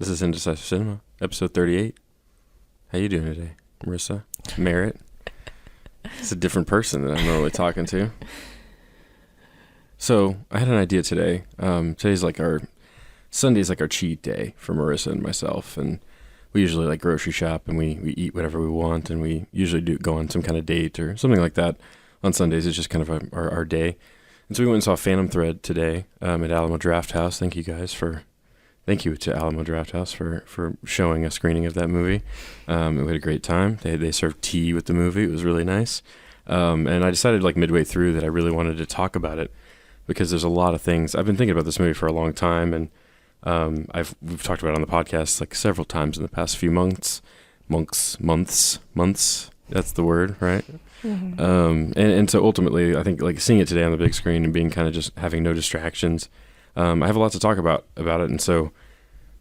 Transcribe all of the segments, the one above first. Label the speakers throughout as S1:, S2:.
S1: This is Indecisive Cinema, episode 38. How you doing today, Marissa Merritt? It's a different person than I'm normally talking to. So, I had an idea today. Today's like Sunday's like our cheat day for Marissa and myself, and we usually like grocery shop and we eat whatever we want, and we usually do go on some kind of date or something like that. On Sundays, it's just kind of our day. And so we went and saw Phantom Thread today at Alamo Drafthouse. Thank you to Alamo Drafthouse for showing a screening of that movie. We had a great time. They served tea with the movie. It was really nice. And I decided like midway through that I really wanted to talk about it because there's a lot of things. I've been thinking about this movie for a long time, and we've talked about it on the podcast like several times in the past few months. That's the word, right? Mm-hmm. And so ultimately, I think like seeing it today on the big screen and being kind of just having no distractions, I have a lot to talk about it. And so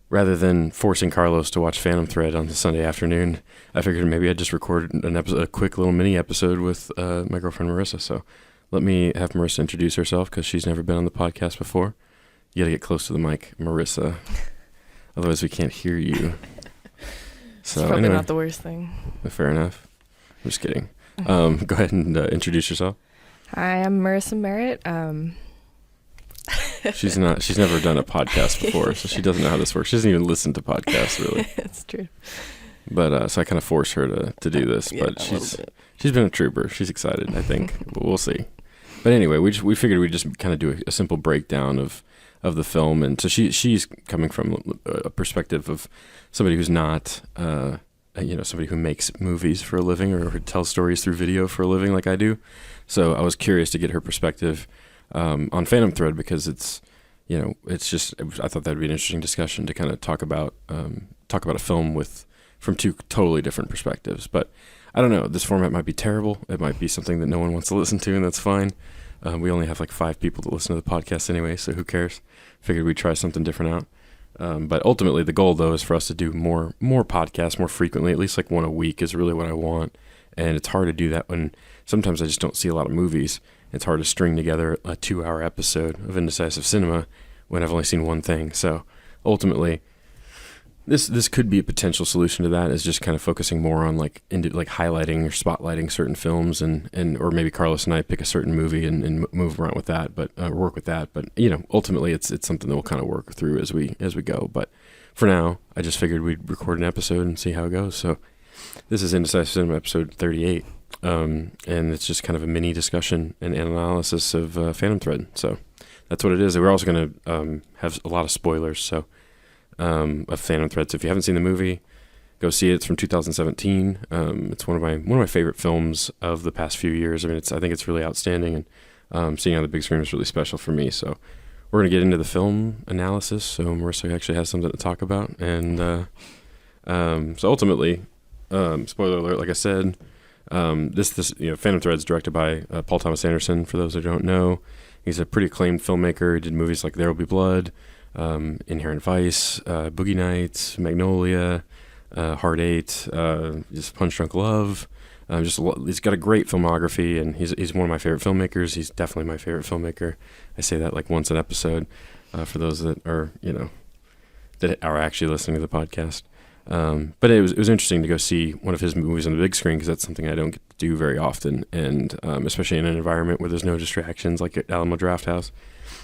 S1: rather than forcing Carlos to watch Phantom Thread on the Sunday afternoon, I figured maybe I'd just record a quick little mini episode with my girlfriend Marissa. So let me have Marissa introduce herself because she's never been on the podcast before. You got to get close to the mic, Marissa. Otherwise, we can't hear you. So
S2: it's probably
S1: anyway,
S2: not the worst thing.
S1: Fair enough. I'm just kidding. Go ahead and introduce yourself.
S2: Hi, I'm Marissa Merritt.
S1: She's never done a podcast before, so she doesn't know how this works. She doesn't even listen to podcasts, really.
S2: That's true.
S1: But so I kind of forced her to do this,
S2: Yeah,
S1: but she's been a trooper. She's excited, I think. But we'll see. But anyway, we figured we'd just kind of do a simple breakdown of the film, and so she's coming from a perspective of somebody who's not somebody who makes movies for a living or who tells stories through video for a living like I do. So I was curious to get her perspective on Phantom Thread because I thought that'd be an interesting discussion to kind of talk about a film from two totally different perspectives. But I don't know, this format might be terrible. It might be something that no one wants to listen to, and that's fine. We only have like 5 people that listen to the podcast anyway, so who cares? Figured we'd try something different out. But ultimately, the goal, though, is for us to do more podcasts more frequently, at least like one a week is really what I want. And it's hard to do that when sometimes I just don't see a lot of movies. It's hard to string together a 2-hour episode of Indecisive Cinema when I've only seen one thing. So ultimately, this could be a potential solution to that, is just kind of focusing more on like highlighting or spotlighting certain films, and or maybe Carlos and I pick a certain movie and move around with that, but work with that. But ultimately, it's something that we'll kind of work through as we go. But for now, I just figured we'd record an episode and see how it goes. So this is Indecisive Cinema episode 38, and it's just kind of a mini discussion and analysis of Phantom Thread. So that's what it is. We're also going to have a lot of spoilers. So. Of Phantom Thread. So if you haven't seen the movie, go see it. It's from 2017. It's one of my favorite films of the past few years. I mean, I think it's really outstanding, and seeing it on the big screen was really special for me. So we're gonna get into the film analysis. So Marissa actually has something to talk about, and so ultimately, spoiler alert, like I said, this Phantom Thread is directed by Paul Thomas Anderson. For those who don't know, he's a pretty acclaimed filmmaker. He did movies like There Will Be Blood, Inherent Vice, Boogie Nights, Magnolia, Hard 8, just Punch Drunk Love. He's got a great filmography, and he's one of my favorite filmmakers. He's definitely my favorite filmmaker. I say that like once an episode for those that are that are actually listening to the podcast. But it was interesting to go see one of his movies on the big screen because that's something I don't get to do very often, and especially in an environment where there's no distractions like at Alamo Drafthouse.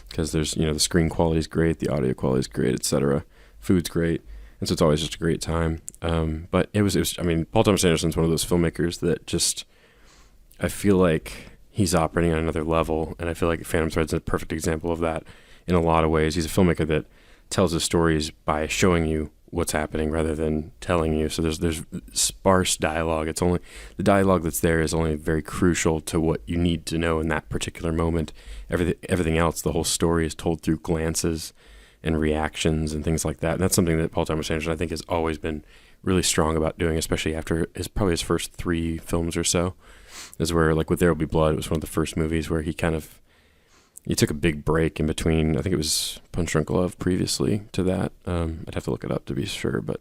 S1: Because there's, the screen quality is great, the audio quality is great, etc. Food's great, and so it's always just a great time. But it was. I mean, Paul Thomas Anderson's one of those filmmakers that just, I feel like he's operating on another level, and I feel like Phantom Thread's a perfect example of that in a lot of ways. He's a filmmaker that tells his stories by showing you what's happening rather than telling you. So there's sparse dialogue. It's only the dialogue that's there is only very crucial to what you need to know in that particular moment. Everything else, the whole story is told through glances and reactions and things like that. And that's something that Paul Thomas Anderson, I think, has always been really strong about doing, especially after his first 3 films or so. Is where, like with There Will Be Blood, it was one of the first movies where he took a big break in between. I think it was Punch Drunk Love previously to that. I'd have to look it up to be sure, but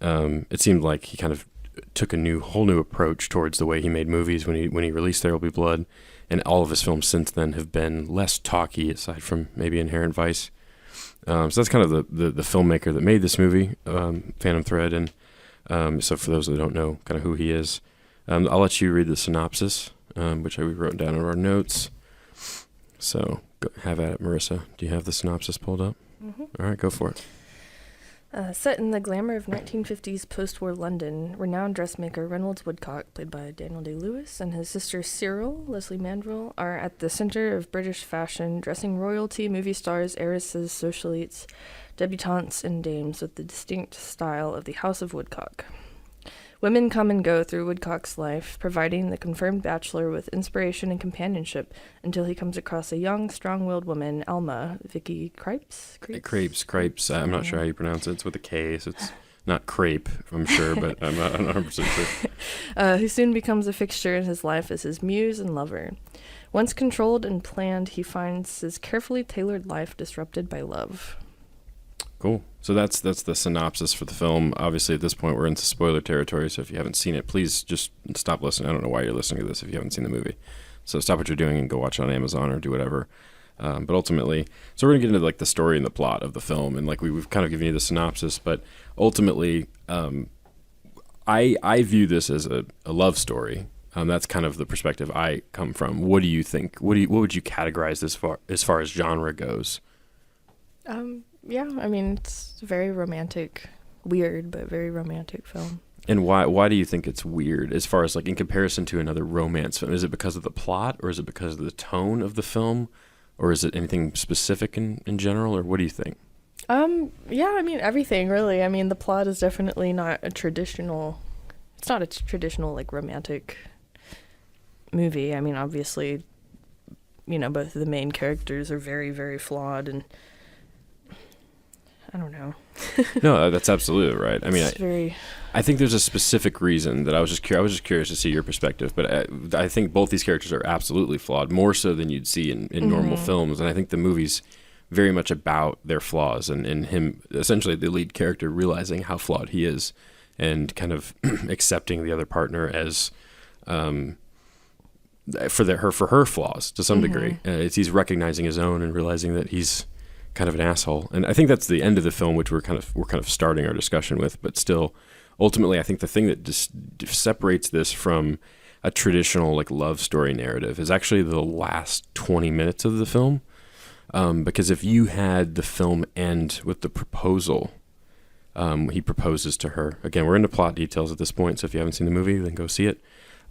S1: it seemed like he kind of took a whole new approach towards the way he made movies when he released There Will Be Blood, and all of his films since then have been less talky, aside from maybe Inherent Vice. So that's kind of the filmmaker that made this movie, Phantom Thread. And so for those that don't know kind of who he is, I'll let you read the synopsis, which we wrote down in our notes. So have at it, Marissa. Do you have the synopsis pulled up?
S2: Mm-hmm.
S1: All right, go for it.
S2: Set in the glamour of 1950s post-war London, renowned dressmaker Reynolds Woodcock, played by Daniel Day-Lewis, and his sister Cyril, Leslie Manville, are at the center of British fashion, dressing royalty, movie stars, heiresses, socialites, debutantes, and dames with the distinct style of the House of Woodcock. Women come and go through Woodcock's life, providing the confirmed bachelor with inspiration and companionship until he comes across a young, strong-willed woman, Alma, Vicky Cripes?
S1: Cripes. I'm not sure how you pronounce it. It's with a K, so it's not crepe, I'm sure, but I'm not 100% sure.
S2: Who soon becomes a fixture in his life as his muse and lover. Once controlled and planned, he finds his carefully tailored life disrupted by love.
S1: Cool. So that's the synopsis for the film. Obviously, at this point, we're into spoiler territory, so if you haven't seen it, please just stop listening. I don't know why you're listening to this if you haven't seen the movie. So stop what you're doing and go watch it on Amazon or do whatever. But ultimately, so we're going to get into like the story and the plot of the film, and like we've kind of given you the synopsis, but ultimately, I view this as a love story. That's kind of the perspective I come from. What do you think? What would you categorize this as far as genre goes?
S2: Yeah, I mean, it's a very romantic, weird, but very romantic film.
S1: And why do you think it's weird as far as like in comparison to another romance film? Is it because of the plot, or is it because of the tone of the film, or is it anything specific in general, or what do you think?
S2: Yeah, I mean, everything really. I mean, the plot is definitely not a traditional, it's not a traditional like romantic movie. I mean, obviously, both of the main characters are very, very flawed, and I don't know.
S1: No, that's absolutely right. I mean, I think there's a specific reason that I was just curious to see your perspective, but I think both these characters are absolutely flawed, more so than you'd see in normal films, and I think the movie's very much about their flaws and him, essentially the lead character, realizing how flawed he is and kind of accepting the other partner as for her flaws to some degree. He's recognizing his own and realizing that he's kind of an asshole, and I think that's the end of the film, which we're kind of starting our discussion with. But still, ultimately, I think the thing that just separates this from a traditional like love story narrative is actually the last 20 minutes of the film, because if you had the film end with the proposal, he proposes to her. Again, we're into plot details at this point, so if you haven't seen the movie, then go see it.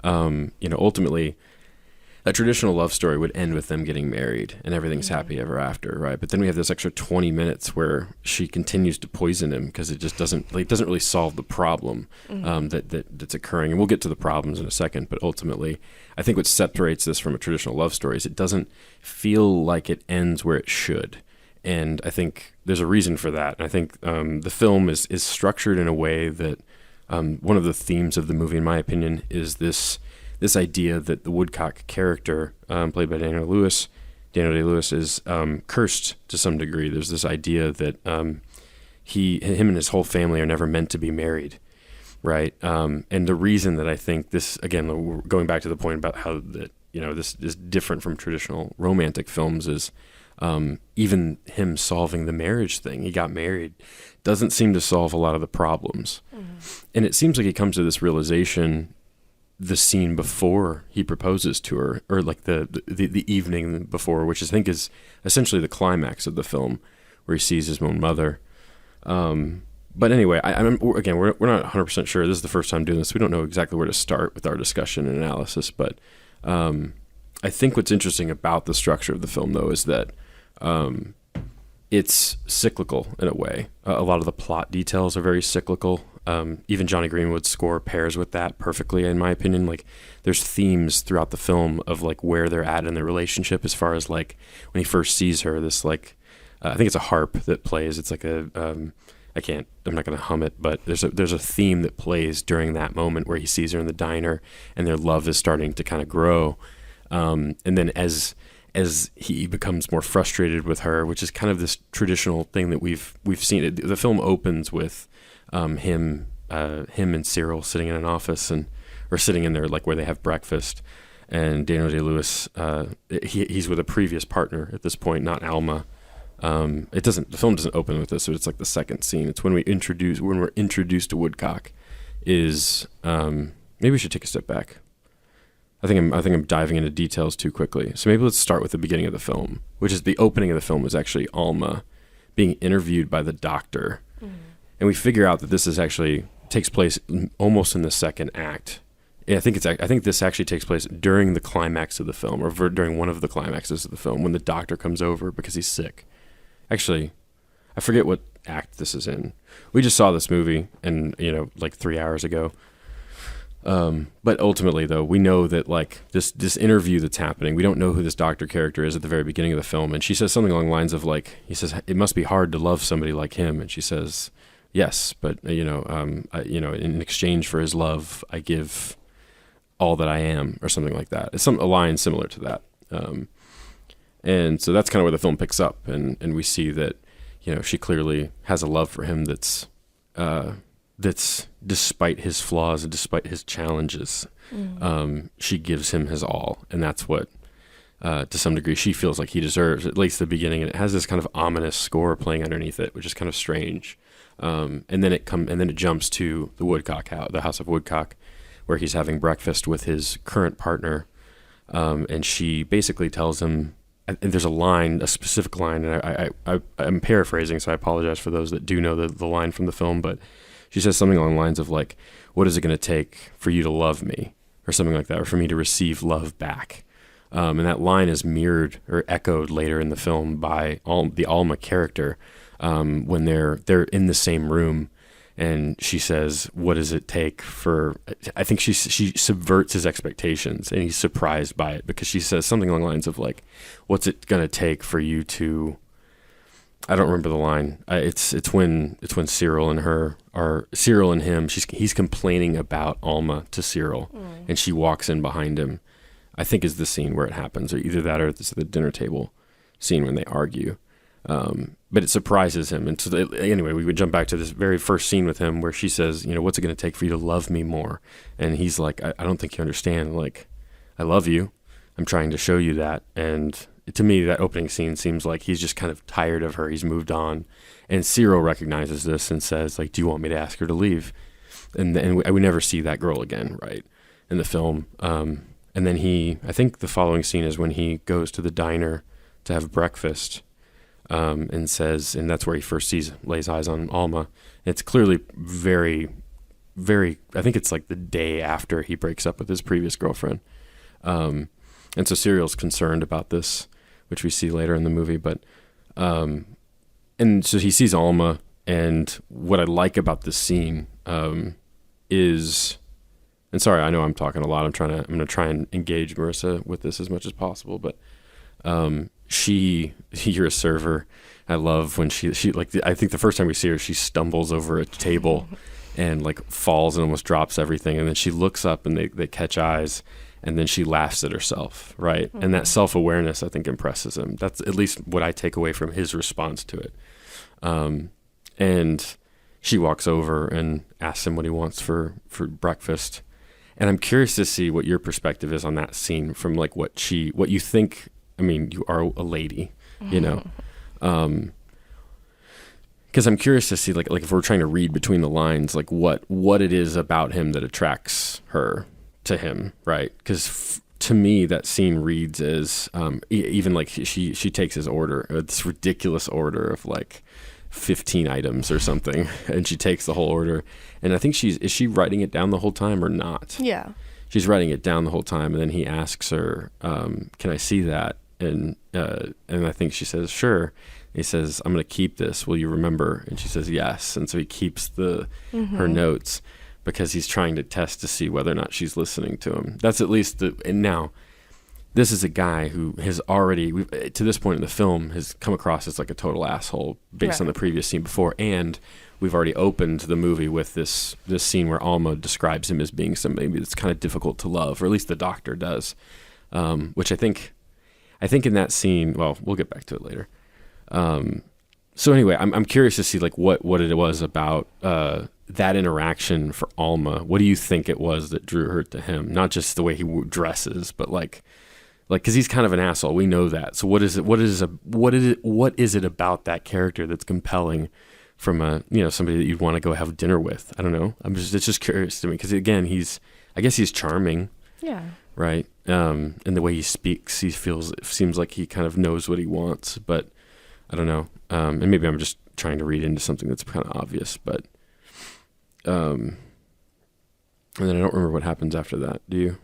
S1: Ultimately, a traditional love story would end with them getting married and everything's happy ever after, right? But then we have this extra 20 minutes where she continues to poison him because it just doesn't really solve the problem that's occurring. And we'll get to the problems in a second, but ultimately, I think what separates this from a traditional love story is it doesn't feel like it ends where it should. And I think there's a reason for that. And I think the film is structured in a way that one of the themes of the movie, in my opinion, is this idea that the Woodcock character, played by Daniel Day-Lewis, is cursed to some degree. There's this idea that him and his whole family are never meant to be married, right? And the reason that I think this, again, going back to the point about how that this is different from traditional romantic films, is even him solving the marriage thing. He got married, doesn't seem to solve a lot of the problems, and it seems like he comes to this realization the scene before he proposes to her, or like the evening before, which I think is essentially the climax of the film, where he sees his own mother. But anyway, we're not 100% sure. This is the first time doing this. We don't know exactly where to start with our discussion and analysis, but I think what's interesting about the structure of the film, though, is that it's cyclical in a way. A lot of the plot details are very cyclical. Even Johnny Greenwood's score pairs with that perfectly, in my opinion. Like, there's themes throughout the film of like where they're at in the relationship, as far as like when he first sees her, this like I think it's a harp that plays. It's like I'm not going to hum it, but there's a theme that plays during that moment where he sees her in the diner and their love is starting to kind of grow. And then as he becomes more frustrated with her, which is kind of this traditional thing that we've seen. The film opens with him and Cyril sitting in an office or sitting in there like where they have breakfast, and Daniel Day-Lewis he's with a previous partner at this point, not Alma, The film doesn't open with this, so it's like the second scene. It's when we're introduced to Woodcock. Maybe we should take a step back. I think I'm diving into details too quickly. So maybe let's start with the beginning of the film, which is the opening of the film is actually Alma being interviewed by the doctor. Mm. And we figure out that this takes place almost in the second act. I think this actually takes place during the climax of the film, or during one of the climaxes of the film, when the doctor comes over because he's sick. Actually, I forget what act this is in. We just saw this movie, and like 3 hours ago. But ultimately, though, we know that like this interview that's happening, we don't know who this doctor character is at the very beginning of the film, and she says something along the lines of like, he says, "It must be hard to love somebody like him," and she says, "Yes, but in exchange for his love, I give all that I am," or something like that. It's a line similar to that. And so that's kind of where the film picks up, and we see that she clearly has a love for him that's despite his flaws and despite his challenges, she gives him his all, and that's what to some degree she feels like he deserves, at least the beginning. And it has this kind of ominous score playing underneath it, which is kind of strange. And then it jumps to the House of Woodcock, where he's having breakfast with his current partner, and she basically tells him, and there's a specific line, and I'm paraphrasing, so I apologize for those that do know the line from the film, but she says something along the lines of like, "What is it going to take for you to love me?" or something like that, or for me to receive love back. And that line is mirrored or echoed later in the film by the Alma character, when they're in the same room, and she says, "What does it take for?" I think she subverts his expectations, and he's surprised by it, because she says something along the lines of like, "What's it gonna take for you to?" I don't remember the line. It's when Cyril and him. He's complaining about Alma to Cyril, and she walks in behind him. I think is the scene where it happens, or either that or it's the dinner table scene when they argue. But it surprises him. And so anyway, we would jump back to this very first scene with him where she says, "What's it going to take for you to love me more?" And he's like, I don't think you understand. Like, I love you. I'm trying to show you that. And to me, that opening scene seems like he's just kind of tired of her. He's moved on. And Cyril recognizes this and says, like, "Do you want me to ask her to leave?" And we never see that girl again, right, in the film. And then I think the following scene is when he goes to the diner to have breakfast, and that's where he first lays eyes on Alma. It's clearly very, very, I think it's like the day after he breaks up with his previous girlfriend. And so Cyril's concerned about this, which we see later in the movie. But, and so he sees Alma, and what I like about this scene, is, and sorry, I know I'm talking a lot. I'm going to try and engage Marissa with this as much as possible, but, you're a server. I love when she like, I think the first time we see her, she stumbles over a table and like falls and almost drops everything. And then she looks up and they catch eyes, and then she laughs at herself. Right. Mm-hmm. And that self-awareness, I think, impresses him. That's at least what I take away from his response to it. And she walks over and asks him what he wants for breakfast. And I'm curious to see what your perspective is on that scene, from like what you think. I mean, you are a lady, because I'm curious to see like if we're trying to read between the lines, like what it is about him that attracts her to him, right? Because to me, that scene reads as even like she takes his order, this ridiculous order of like 15 items or something, and she takes the whole order, and I think is she writing it down the whole time or not?
S2: Yeah,
S1: she's writing it down the whole time, and then he asks her, "Can I see that?" And I think she says, "Sure." He says, "I'm going to keep this. Will you remember?" And she says, "Yes." And so he keeps her notes, because he's trying to test to see whether or not she's listening to him. That's at least and now this is a guy who has already, to this point in the film, has come across as like a total asshole based on the previous scene before. And we've already opened the movie with this scene where Alma describes him as being somebody that's kind of difficult to love, or at least the doctor does, which I think in that scene, well, we'll get back to it later. So anyway, I'm curious to see like what it was about that interaction for Alma. What do you think it was that drew her to him? Not just the way he dresses, but like Like, because he's kind of an asshole. We know that. So what is it about that character that's compelling from somebody that you'd want to go have dinner with? I don't know. It's just curious to me because again, I guess he's charming.
S2: Yeah.
S1: Right. And the way he speaks, it seems like he kind of knows what he wants, but I don't know. And maybe I'm just trying to read into something that's kind of obvious, but, and then I don't remember what happens after that. Do you,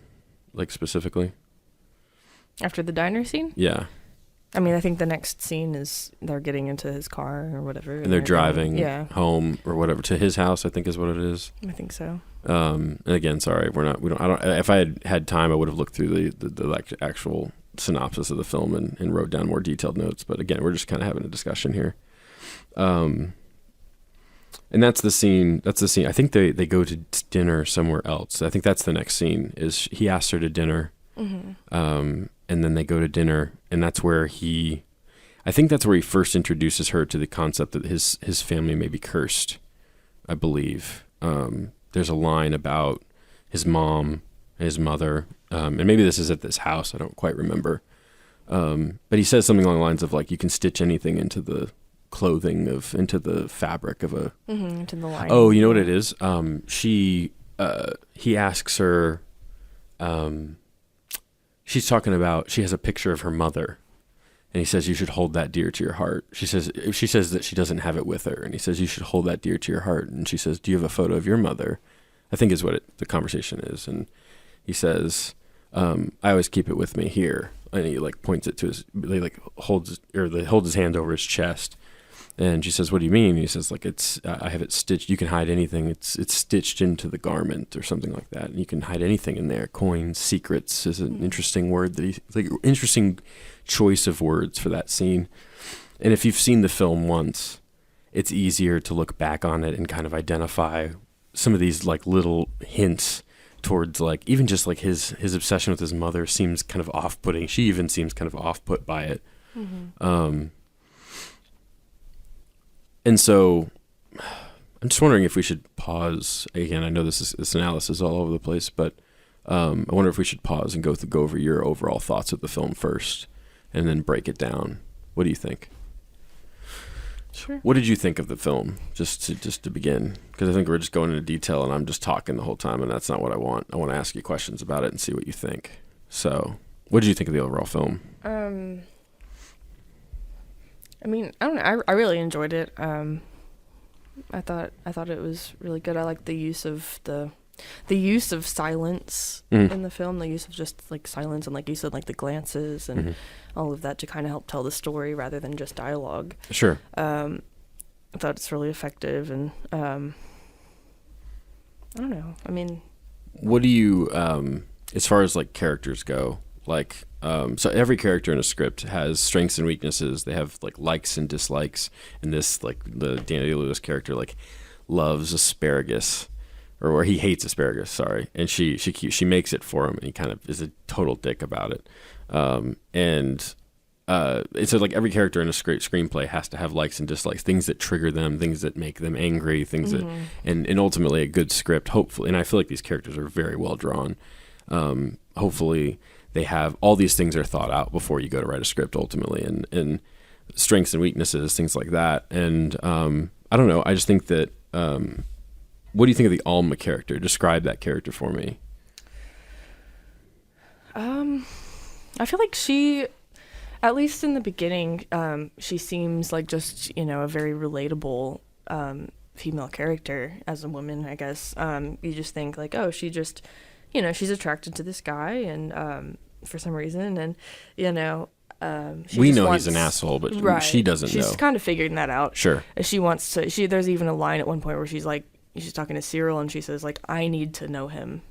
S1: like, specifically?
S2: After the diner scene?
S1: Yeah.
S2: I mean, I think the next scene is they're getting into his car or whatever.
S1: And they're driving home or whatever to his house, I think is what it is.
S2: I think so.
S1: And again, sorry, if I had time, I would have looked through the like actual synopsis of the film and wrote down more detailed notes. But again, we're just kind of having a discussion here. And that's the scene. I think they go to dinner somewhere else. I think that's the next scene is he asks her to dinner. Mm-hmm. And then they go to dinner, and that's where he first introduces her to the concept that his family may be cursed, I believe. There's a line about his mom, his mother, and maybe this is at this house, I don't quite remember. But he says something along the lines of like, you can stitch anything into the clothing into the fabric of a...
S2: Mm-hmm, into the line.
S1: Oh, you know what it is? He asks her... she's talking about, she has a picture of her mother, and he says, you should hold that dear to your heart. She says that she doesn't have it with her, and he says, you should hold that dear to your heart. And she says, do you have a photo of your mother? I think is what the conversation is. And he says, I always keep it with me here. And he like points it to holds his hand over his chest. And she says, what do you mean? And he says, like, I have it stitched. You can hide anything. It's stitched into the garment or something like that. And you can hide anything in there. Coins, secrets is an interesting word interesting choice of words for that scene. And if you've seen the film once, it's easier to look back on it and kind of identify some of these like little hints towards like, even just like his obsession with his mother seems kind of off-putting. She even seems kind of off-put by it. Mm-hmm. And so I'm just wondering if we should pause. Again, I know this analysis is all over the place, but I wonder if we should pause and go over your overall thoughts of the film first and then break it down. What do you think?
S2: Sure.
S1: What did you think of the film, just to begin? Because I think we're just going into detail and I'm just talking the whole time, and that's not what I want. I want to ask you questions about it and see what you think. So what did you think of the overall film?
S2: I mean, I don't know. I really enjoyed it. I thought it was really good. I liked the use of silence in the film. The use of just like silence and, like you said, like the glances and all of that to kind of help tell the story rather than just dialogue.
S1: Sure.
S2: I thought it's really effective, and I don't know. I mean,
S1: what do you as far as like characters go? Like, so every character in a script has strengths and weaknesses. They have like likes and dislikes. And this, like the Daniel Day-Lewis character, like loves asparagus, or he hates asparagus. Sorry, and she makes it for him, and he kind of is a total dick about it. It's like every character in a screenplay has to have likes and dislikes, things that trigger them, things that make them angry, things that, and ultimately a good script, hopefully. And I feel like these characters are very well drawn. Hopefully they have all these things are thought out before you go to write a script ultimately, and strengths and weaknesses, things like that. And I don't know. I just think that, what do you think of the Alma character? Describe that character for me.
S2: I feel like she, at least in the beginning, she seems like just, a very relatable female character as a woman, I guess. You just think like, oh, she just, she's attracted to this guy, and for some reason, and
S1: we know he's an asshole, but
S2: right.
S1: She doesn't know.
S2: She's kind of figuring that out.
S1: Sure.
S2: She wants to. There's even a line at one point where she's talking to Cyril, and she says like, I need to know him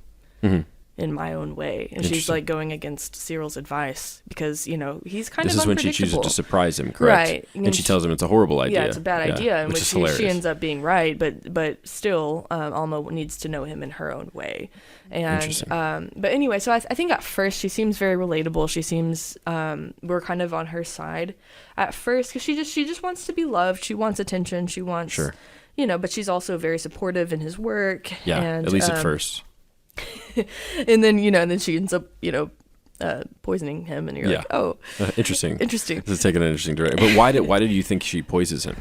S2: in my own way, and she's like going against Cyril's advice because he's kind of unpredictable.
S1: This is when she chooses to surprise him, correct?
S2: Right.
S1: And she tells him it's a horrible idea.
S2: Yeah, it's a bad idea, and
S1: which
S2: which
S1: is hilarious.
S2: She ends up being right, but still, Alma needs to know him in her own way. And but anyway, so I think at first she seems very relatable. She seems we're kind of on her side at first because she just wants to be loved. She wants attention. She wants but she's also very supportive in his work.
S1: Yeah,
S2: and,
S1: at least at first.
S2: and then and then she ends up poisoning him, and you're like, oh,
S1: interesting.
S2: Interesting.
S1: This is taking an interesting direction. But why did you think she poisons him?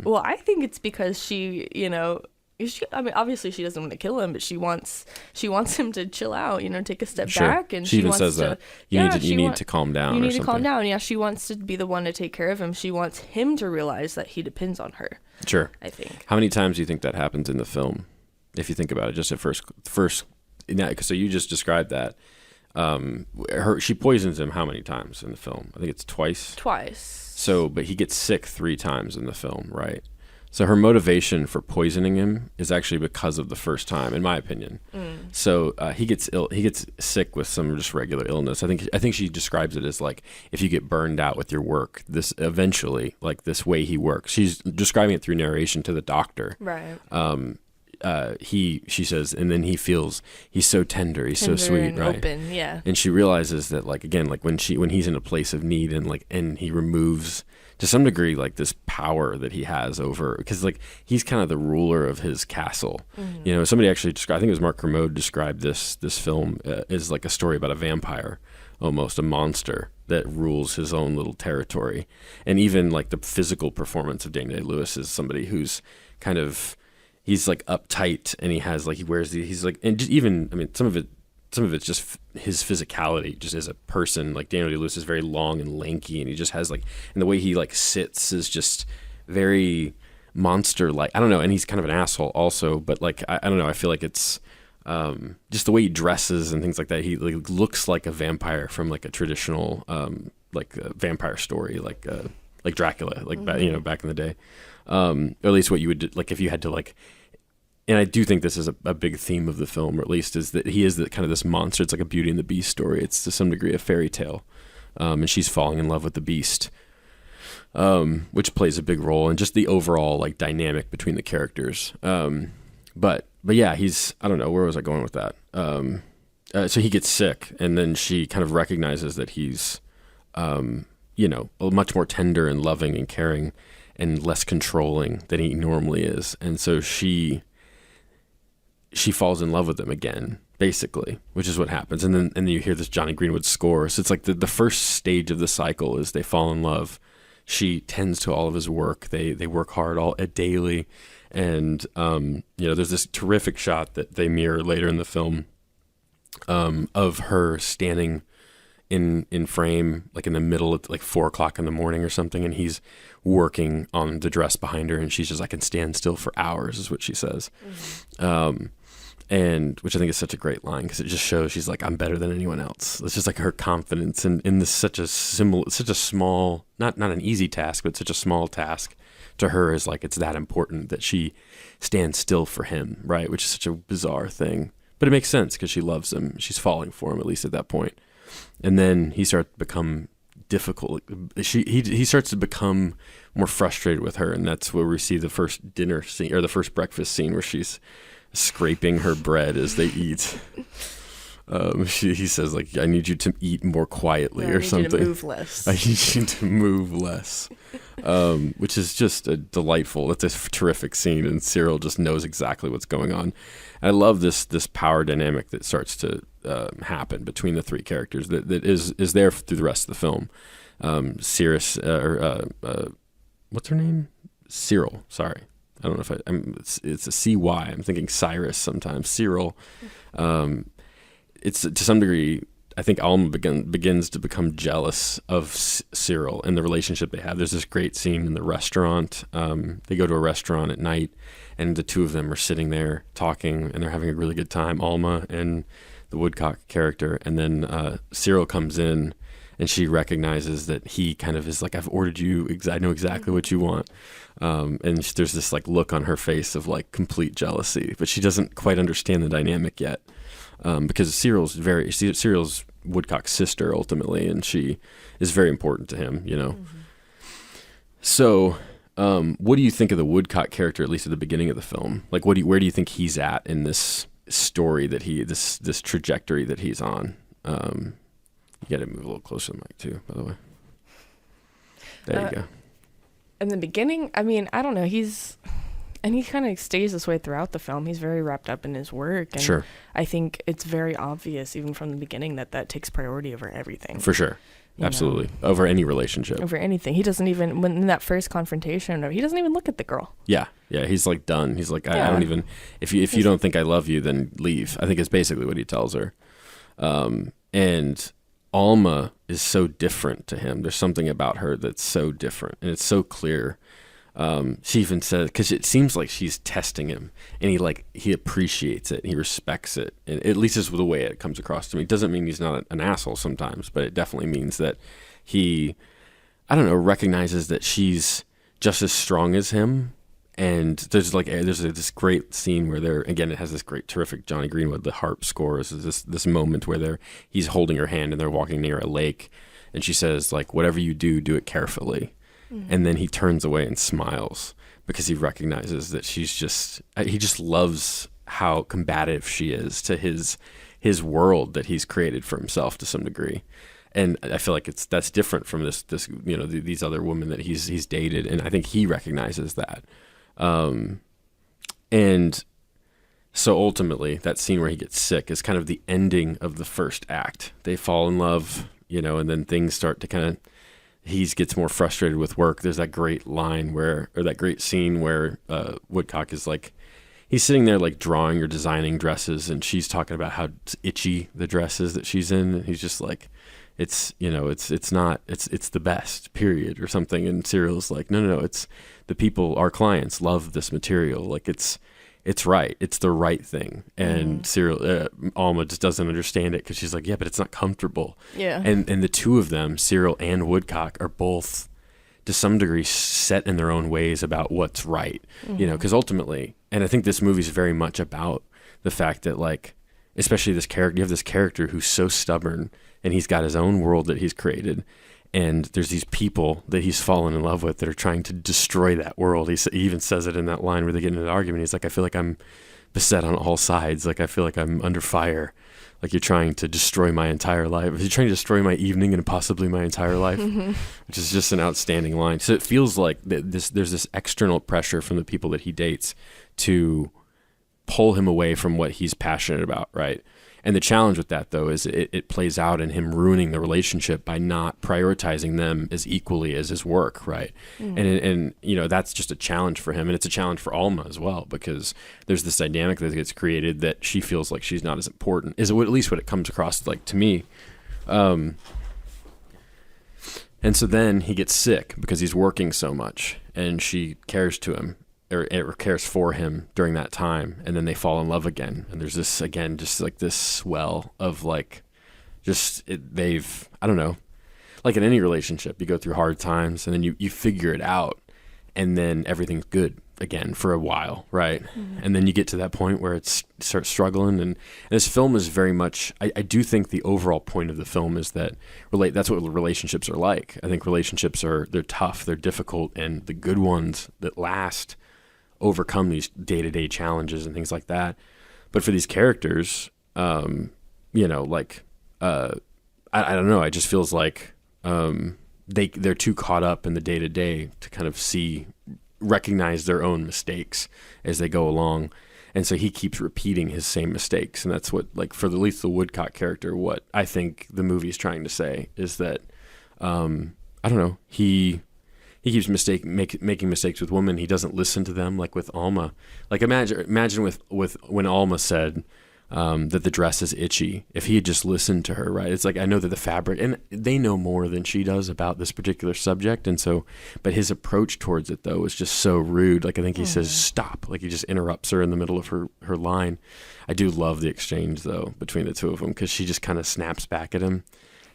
S2: Well, I think it's because she, I mean, obviously she doesn't want to kill him, but she wants him to chill out, take a step back, and
S1: she even
S2: wants
S1: says that you need to calm down.
S2: You need to calm down. Yeah, she wants to be the one to take care of him. She wants him to realize that he depends on her.
S1: Sure.
S2: I think.
S1: How many times do you think that happens in the film? If you think about it, just at first, so you just described that. She poisons him how many times in the film? I think it's twice. So, but he gets sick 3 times in the film, right? So her motivation for poisoning him is actually because of the first time, in my opinion. So he gets ill. He gets sick with some just regular illness. I think she describes it as like, if you get burned out with your work, this eventually, like this way he works. She's describing it through narration to the doctor.
S2: Right.
S1: She says, and then he feels he's so tender, he's so sweet,
S2: and
S1: right?
S2: Open, yeah.
S1: And she realizes that, like, again, like when he's in a place of need, and he removes to some degree like this power that he has over, because like he's kind of the ruler of his castle. Somebody actually described, I think it was Mark Kermode, described this film as like a story about a vampire, almost a monster that rules his own little territory. And even like the physical performance of Daniel Day-Lewis is somebody who's kind of, he's like uptight, and he's like, and just even, I mean, some of it's just his physicality, just as a person. Like Daniel Day-Lewis is very long and lanky, and he just has like, and the way he like sits is just very monster-like. I don't know, and he's kind of an asshole also, but like I don't know. I feel like it's just the way he dresses and things like that. He like, looks like a vampire from like a traditional like a vampire story, like Dracula, like back in the day. Or at least what you would do, like if you had to like. And I do think this is a big theme of the film, or at least is that he is the kind of this monster. It's like a Beauty and the Beast story. It's to some degree a fairy tale. And she's falling in love with the beast, which plays a big role in just the overall like dynamic between the characters. But yeah, I don't know, where was I going with that? So he gets sick, and then she kind of recognizes that he's, much more tender and loving and caring and less controlling than he normally is. And so she falls in love with him again, basically, which is what happens. And then you hear this Johnny Greenwood score. So it's like the first stage of the cycle is they fall in love. She tends to all of his work. They work hard daily. And, there's this terrific shot that they mirror later in the film of her standing in frame, like in the middle at like 4:00 in the morning or something. And he's working on the dress behind her. And she's just, I can stand still for hours, is what she says. And which I think is such a great line, because it just shows she's like, I'm better than anyone else. It's just like her confidence in this such a small, not an easy task, but such a small task to her is like, it's that important that she stands still for him, right? Which is such a bizarre thing, but it makes sense because she loves him. She's falling for him, at least at that point. And then he starts to become difficult. He starts to become more frustrated with her, and that's where we see the first dinner scene, or the first breakfast scene, where she's scraping her bread as they eat. He says, like, I need you to eat more quietly, or something. I need you to move less. I need you to move less. Which is just a delightful, that's a terrific scene, and Cyril just knows exactly what's going on. And I love this power dynamic that starts to happen between the 3 characters that is there through the rest of the film. Cyrus, what's her name? Cyril, sorry. I don't know if it's a C-Y. I'm thinking Cyrus sometimes. Cyril. It's to some degree, I think Alma begins to become jealous of Cyril and the relationship they have. There's this great scene in the restaurant. They go to a restaurant at night, and the 2 of them are sitting there talking, and they're having a really good time, Alma and the Woodcock character. And then Cyril comes in, and she recognizes that he kind of is like, I've ordered you, I know exactly what you want. And there's this like look on her face of like complete jealousy, but she doesn't quite understand the dynamic yet, because Cyril's Woodcock's sister ultimately, and she is very important to him, So, what do you think of the Woodcock character, at least at the beginning of the film? Like, where do you think he's at in this story that this trajectory that he's on? You got to move a little closer to the mic too, by the way. There you go.
S2: In the beginning, I mean, I don't know. And he kind of stays this way throughout the film. He's very wrapped up in his work. And
S1: Sure.
S2: I think it's very obvious, even from the beginning, that takes priority over everything.
S1: For sure.
S2: You
S1: Absolutely. Over any relationship.
S2: Over anything. He doesn't even, when in that first confrontation, he doesn't even look at the girl.
S1: Yeah. Yeah. He's like done. He's like, I don't even, if you don't think I love you, then leave. I think it's basically what he tells her. And Alma is so different to him. There's something about her that's so different, and it's so clear. She even says, because it seems like she's testing him, and he appreciates it, and he respects it, and at least is the way it comes across to me. It doesn't mean he's not an asshole sometimes, but it definitely means that he, I don't know, recognizes that she's just as strong as him. And there's this great scene where it has this great, terrific Johnny Greenwood, the harp score. Is this moment where he's holding her hand and they're walking near a lake, and she says, like, whatever you do, do it carefully. Mm-hmm. And then he turns away and smiles because he recognizes that he just loves how combative she is to his world that he's created for himself to some degree. And I feel like that's different from this these other women that he's dated, and I think he recognizes that. And so ultimately that scene where he gets sick is kind of the ending of the first act. They fall in love, and then things start to he gets more frustrated with work. There's that great line that great scene where, Woodcock is like, he's sitting there like drawing or designing dresses, and she's talking about how itchy the dress is that she's in. And he's just like, it's the best, period, or something. And Cyril's like, no, it's the people, our clients love this material. Like it's right. It's the right thing. And Cyril, Alma just doesn't understand it because she's like, yeah, but it's not comfortable.
S2: Yeah.
S1: And the two of them, Cyril and Woodcock, are both to some degree set in their own ways about what's right, because ultimately, and I think this movie is very much about the fact that, like, especially this character, you have this character who's so stubborn, and he's got his own world that he's created, and there's these people that he's fallen in love with that are trying to destroy that world. He even says it in that line where they get into an argument. He's like, I feel like I'm beset on all sides. Like, I feel like I'm under fire. Like, you're trying to destroy my entire life. You're trying to destroy my evening and possibly my entire life, which is just an outstanding line. So it feels like there's this external pressure from the people that he dates to pull him away from what he's passionate about, right? And the challenge with that, though, is it plays out in him ruining the relationship by not prioritizing them as equally as his work, right? And that's just a challenge for him, and it's a challenge for Alma as well, because there's this dynamic that gets created that she feels like she's not as important, is at least what it comes across like to me. And so then he gets sick because he's working so much, and she cares to him, or cares for him during that time, and then they fall in love again, and there's this again just like this swell of like I don't know, like in any relationship you go through hard times and then you figure it out, and then everything's good again for a while, right? And then you get to that point where it starts struggling, and this film is very much, I do think the overall point of the film is that that's what relationships are like. I think relationships they're tough, they're difficult, and the good ones that last overcome these day-to-day challenges and things like that. But for these characters, I don't know, it just feels like they're too caught up in the day-to-day to kind of recognize their own mistakes as they go along. And so he keeps repeating his same mistakes, and that's what, like, for at least the Woodcock character, what I think the movie is trying to say is that I don't know, he keeps making mistakes with women. He doesn't listen to them, like with Alma. Like imagine with when Alma said that the dress is itchy. If he had just listened to her, right? It's like, I know that the fabric, and they know more than she does about this particular subject, and so, but his approach towards it though is just so rude. Like, I think he says stop, like he just interrupts her in the middle of her line. I do love the exchange though between the two of them, because she just kind of snaps back at him.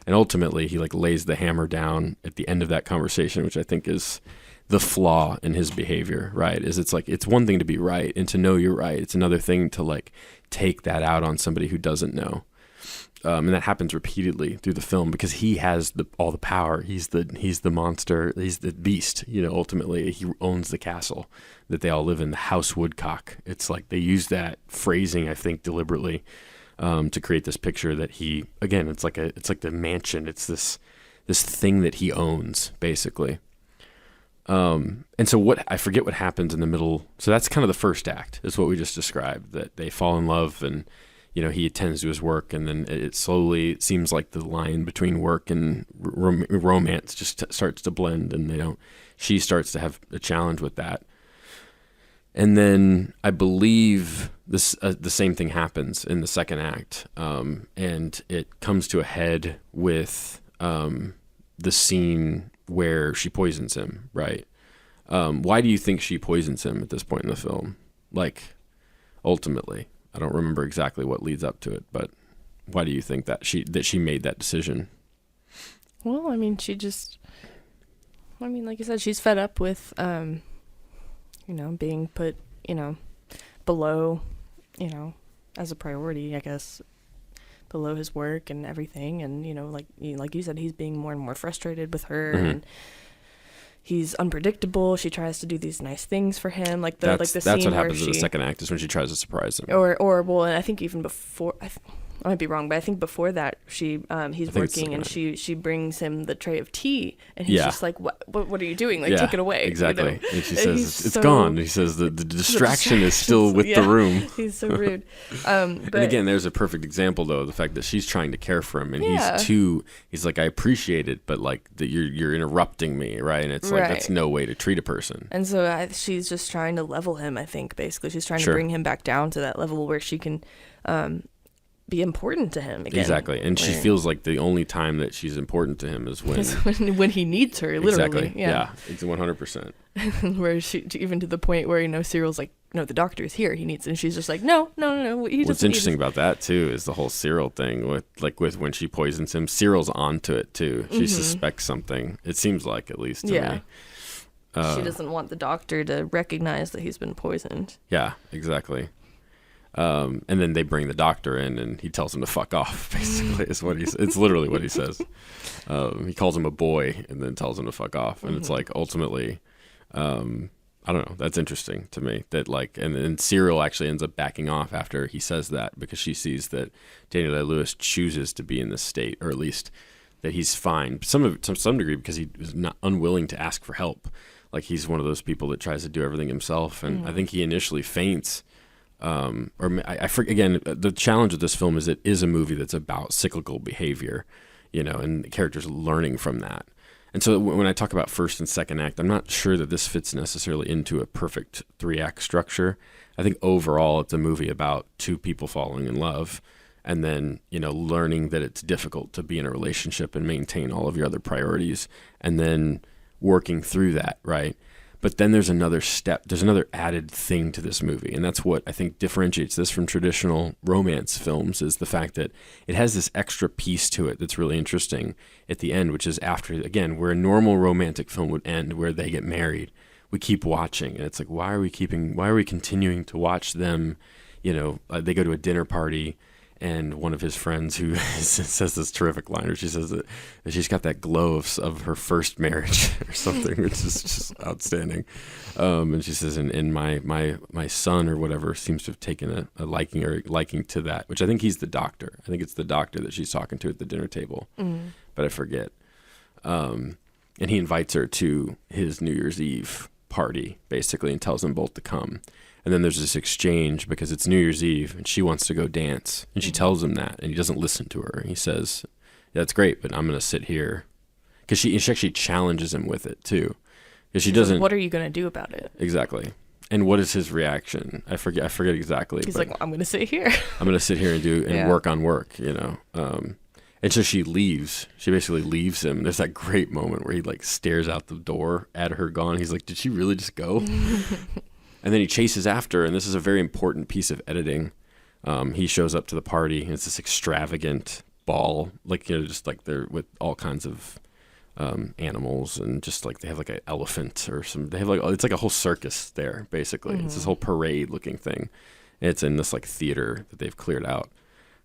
S1: And ultimately, he like lays the hammer down at the end of that conversation, which I think is the flaw in his behavior, right? It's like, it's one thing to be right and to know you're right. It's another thing to like take that out on somebody who doesn't know. And that happens repeatedly through the film because he has all the power. He's the monster. He's the beast. Ultimately, he owns the castle that they all live in, the House Woodcock. It's like they use that phrasing, I think, deliberately. To create this picture that he, again, it's like the mansion. It's this thing that he owns, basically. And so I forget what happens in the middle. So that's kind of the first act, is what we just described, that they fall in love and, he attends to his work, and then it seems like the line between work and romance just starts to blend, and she starts to have a challenge with that. And then I believe the same thing happens in the second act, and it comes to a head with the scene where she poisons him, right? Why do you think she poisons him at this point in the film? Like, ultimately, I don't remember exactly what leads up to it, but why do you think that she made that decision?
S2: Well, like you said, she's fed up with, being put, below, as a priority, I guess, below his work and everything. And, like you said, he's being more and more frustrated with her, and he's unpredictable. She tries to do these nice things for him,
S1: that's
S2: scene
S1: what
S2: where
S1: happens in the second act, is when she tries to surprise him.
S2: Well, and I think even before, I might be wrong, but I think before that, he's working and she brings him the tray of tea, and he's just like, what are you doing? Like, take it away.
S1: Exactly. And she says, it's gone. And he says the distraction is still with the room.
S2: He's so rude.
S1: And again, there's a perfect example, though, of the fact that she's trying to care for him, and he's like, I appreciate it, but like that you're interrupting me, right? And it's like, that's no way to treat a person.
S2: And so she's just trying to level him, I think, basically. She's trying to bring him back down to that level where she can be important to him again.
S1: Exactly. And she feels like the only time that she's important to him is when
S2: he needs her, literally.
S1: Exactly. Yeah. It's 100%.
S2: Where she, even to the point where, Cyril's like, no, the doctor is here. He needs, and she's just like, no.
S1: What's interesting about that too is the whole Cyril thing with when she poisons him. Cyril's onto it too. She suspects something. It seems like, at least to me.
S2: She doesn't want the doctor to recognize that he's been poisoned.
S1: Yeah, exactly. And then they bring the doctor in, and he tells him to fuck off, basically, is what it's literally what he says. He calls him a boy and then tells him to fuck off. And it's like, ultimately, I don't know, that's interesting to me, that like, and Cyril actually ends up backing off after he says that, because she sees that Daniel Day-Lewis chooses to be in this state, or at least that he's fine, to some degree, because he was not unwilling to ask for help. Like, he's one of those people that tries to do everything himself. And I think he initially faints. I forget, again, the challenge of this film is it is a movie that's about cyclical behavior, and the characters learning from that. And so when I talk about first and second act, I'm not sure that this fits necessarily into a perfect 3-act structure. I think overall it's a movie about two people falling in love, and then, learning that it's difficult to be in a relationship and maintain all of your other priorities, and then working through that, right? But then there's another step, there's another added thing to this movie, and that's what I think differentiates this from traditional romance films, is the fact that it has this extra piece to it that's really interesting at the end, which is after, again, where a normal romantic film would end, where they get married, we keep watching, and it's like, why are we continuing to watch them? They go to a dinner party, and one of his friends who says this terrific line, where she says that she's got that glow of her first marriage or something, which is just outstanding. And she says, and my son or whatever seems to have taken a liking to that, which I think he's the doctor. I think it's the doctor that she's talking to at the dinner table, but I forget. And he invites her to his New Year's Eve party, basically, and tells them both to come. And then there's this exchange, because it's New Year's Eve and she wants to go dance, and she tells him that, and he doesn't listen to her. He says, that's great, but I'm going to sit here, because she actually challenges him with it too, because she doesn't.
S2: Like, what are you going to do about it?
S1: Exactly. And what is his reaction? I forget exactly.
S2: He's like, well, I'm going to sit here.
S1: I'm going to sit here and work on work, And so she leaves. She basically leaves him. There's that great moment where he like stares out the door at her gone. He's like, did she really just go? And then he chases after, and this is a very important piece of editing. He shows up to the party, and it's this extravagant ball, just like they're with all kinds of animals, and just like they have like an elephant or some. They have it's like a whole circus there, basically. It's this whole parade looking thing. And it's in this like theater that they've cleared out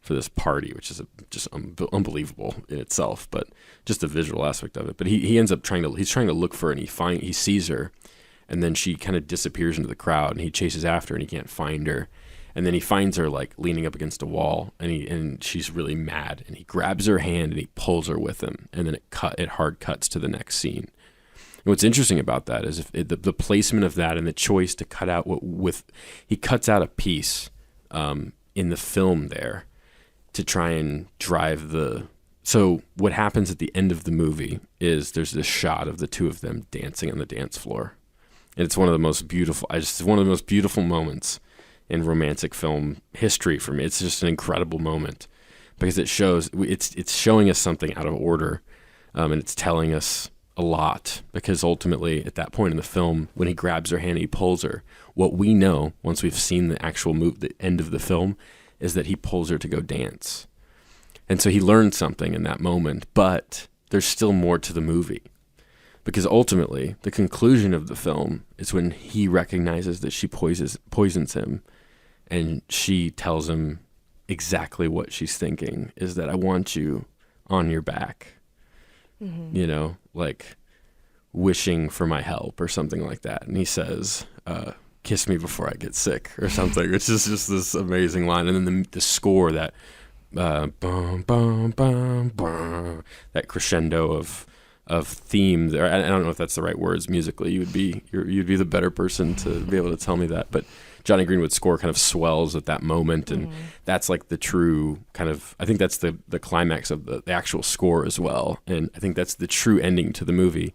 S1: for this party, which is just unbelievable in itself, but just the visual aspect of it. But he ends up trying to look for her, and he sees her. And then she kind of disappears into the crowd, and he chases after her, and he can't find her. And then he finds her like leaning up against a wall, and she's really mad. And he grabs her hand and he pulls her with him. And then it hard cuts to the next scene, what's interesting about that is the placement of that and the choice to cut out he cuts out a piece in the film there to try and drive so what happens at the end of the movie is there's this shot of the two of them dancing on the dance floor. And it's one of the most beautiful moments in romantic film history for me. It's just an incredible moment because it's showing us something out of order, and it's telling us a lot because ultimately at that point in the film, when he grabs her hand and he pulls her, what we know once we've seen the actual the end of the film is that he pulls her to go dance. And so he learned something in that moment, but there's still more to the movie. Because ultimately, the conclusion of the film is when he recognizes that she poisons him, and she tells him exactly what she's thinking, is that I want you on your back, like wishing for my help or something like that. And he says, kiss me before I get sick or something, which is just this amazing line. And then the score, that bum, bum, bum, bum, that crescendo of theme there. I don't know if that's the right words musically. You'd be the better person to be able to tell me that. But Johnny Greenwood's score kind of swells at that moment, and that's like the true kind of, I think that's the climax of the actual score as well. And I think that's the true ending to the movie,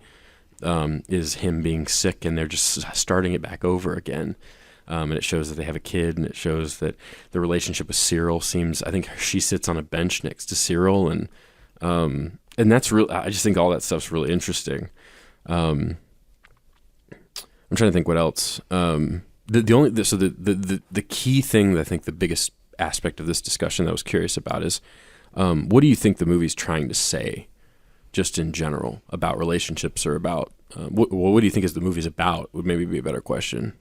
S1: is him being sick and they're just starting it back over again. And it shows that they have a kid, and it shows that the relationship with Cyril I think she sits on a bench next to Cyril, and that's real. I just think all that stuff's really interesting. I'm trying to think what else. The key thing that I think the biggest aspect of this discussion that I was curious about is, what do you think the movie's trying to say, just in general, about relationships, or about what do you think is the movie's about? Would maybe be a better question.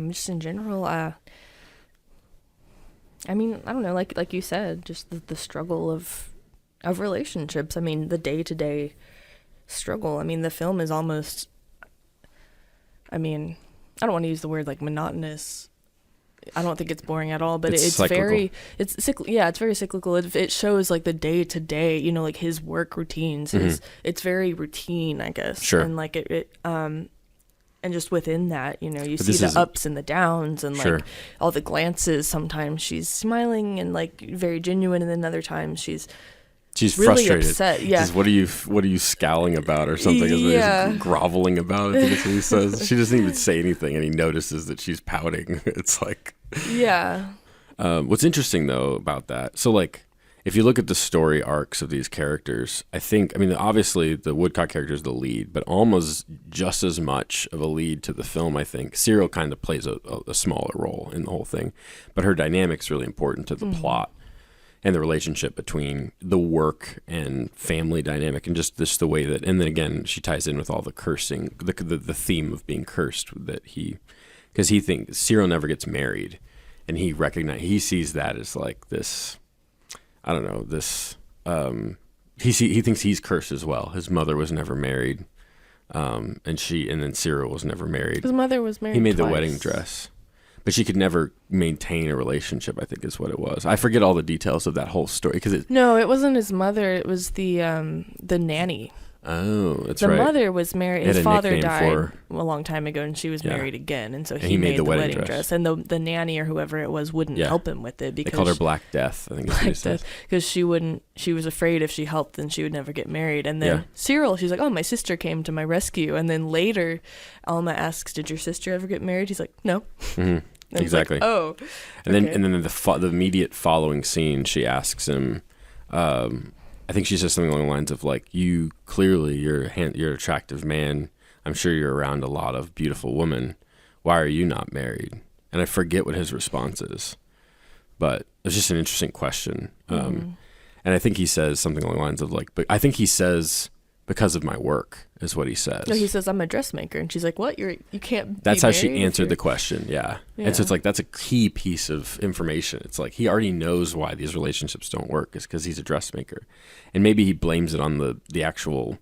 S2: Just in general, I mean, I don't know, like you said, just the struggle of relationships. I mean, the day-to-day struggle. I mean, the film is almost, I mean, I don't want to use the word like monotonous. I don't think it's boring at all, but it's very cyclical. It shows like the day-to-day, like his work routines. It's very routine, I guess.
S1: Sure.
S2: And like and just within that, you see the ups and the downs, and like all the glances. Sometimes she's smiling and like very genuine, and then other times she's really
S1: frustrated.
S2: Upset. Yeah.
S1: Says, what are you scowling about or something?
S2: Yeah.
S1: He's groveling about. I think that's what he says. She doesn't even say anything, and he notices that she's pouting. It's like,
S2: yeah.
S1: What's interesting though about that, so like, if you look at the story arcs of these characters, I mean, obviously the Woodcock character is the lead, but almost just as much of a lead to the film, I think. Cyril kind of plays a smaller role in the whole thing, but her dynamic's really important to the plot and the relationship between the work and family dynamic, and just the way that, and then again, she ties in with all the cursing, the theme of being cursed, that because he thinks Cyril never gets married, and he sees that as like this, I don't know, this, he thinks he's cursed as well. His mother was never married, and then Cyril was never married.
S2: His mother was married
S1: He made
S2: twice.
S1: the wedding dress, but she could never maintain a relationship, I think is what it was. I forget all the details of that whole story.
S2: No, it wasn't his mother. It was the nanny.
S1: Oh, that's right.
S2: The mother was married.
S1: Had
S2: His
S1: a
S2: father
S1: nickname
S2: died
S1: for
S2: a long time ago, and she was married again, and so
S1: he made the wedding dress.
S2: And the nanny or whoever it was wouldn't help him with it because
S1: they called her Black Death. I think is what he said.
S2: Because she was afraid if she helped, then she would never get married. And then Cyril, she's like, "Oh, my sister came to my rescue." And then later, Alma asks, "Did your sister ever get married?" He's like, "No."
S1: Mm-hmm. Exactly.
S2: Like, oh.
S1: And then the immediate following scene, she asks him. I think she says something along the lines of like, "You clearly you're an attractive man. I'm sure you're around a lot of beautiful women. Why are you not married?" And I forget what his response is, but it's just an interesting question. And I think he says something along the lines of like, but I think he says, "Because of my work," is what he says.
S2: No, he says, "I'm a dressmaker," and she's like, "What? You can't."
S1: That's how she answered the question. Yeah. And so it's like that's a key piece of information. It's like he already knows why these relationships don't work is because he's a dressmaker, and maybe he blames it on the actual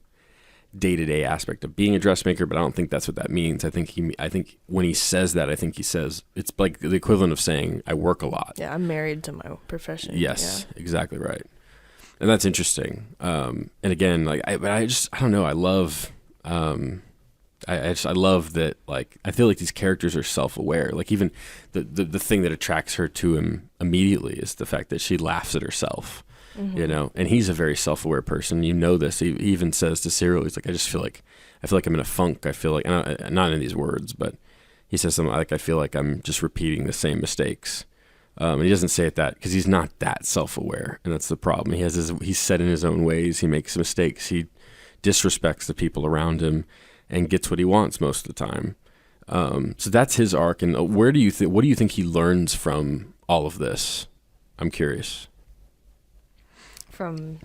S1: day-to-day aspect of being a dressmaker, but I don't think that's what that means. I think when he says that, I think he says it's like the equivalent of saying I work a lot.
S2: Yeah, I'm married to my profession.
S1: Yes, exactly right. And that's interesting. And again, like I don't know. I love I love that. Like, I feel like these characters are self-aware. Like, even the thing that attracts her to him immediately is the fact that she laughs at herself. You know, and he's a very self-aware person. You know this. He even says to Cyril, he's like, I feel like I'm in a funk. I feel like, not in these words, but he says something like, I feel like I'm just repeating the same mistakes. And he doesn't say it that because he's not that self-aware, and that's the problem. He's set in his own ways. He makes mistakes. He disrespects the people around him, and gets what he wants most of the time. So that's his arc. And what do you think he learns from all of this? I'm curious.
S2: From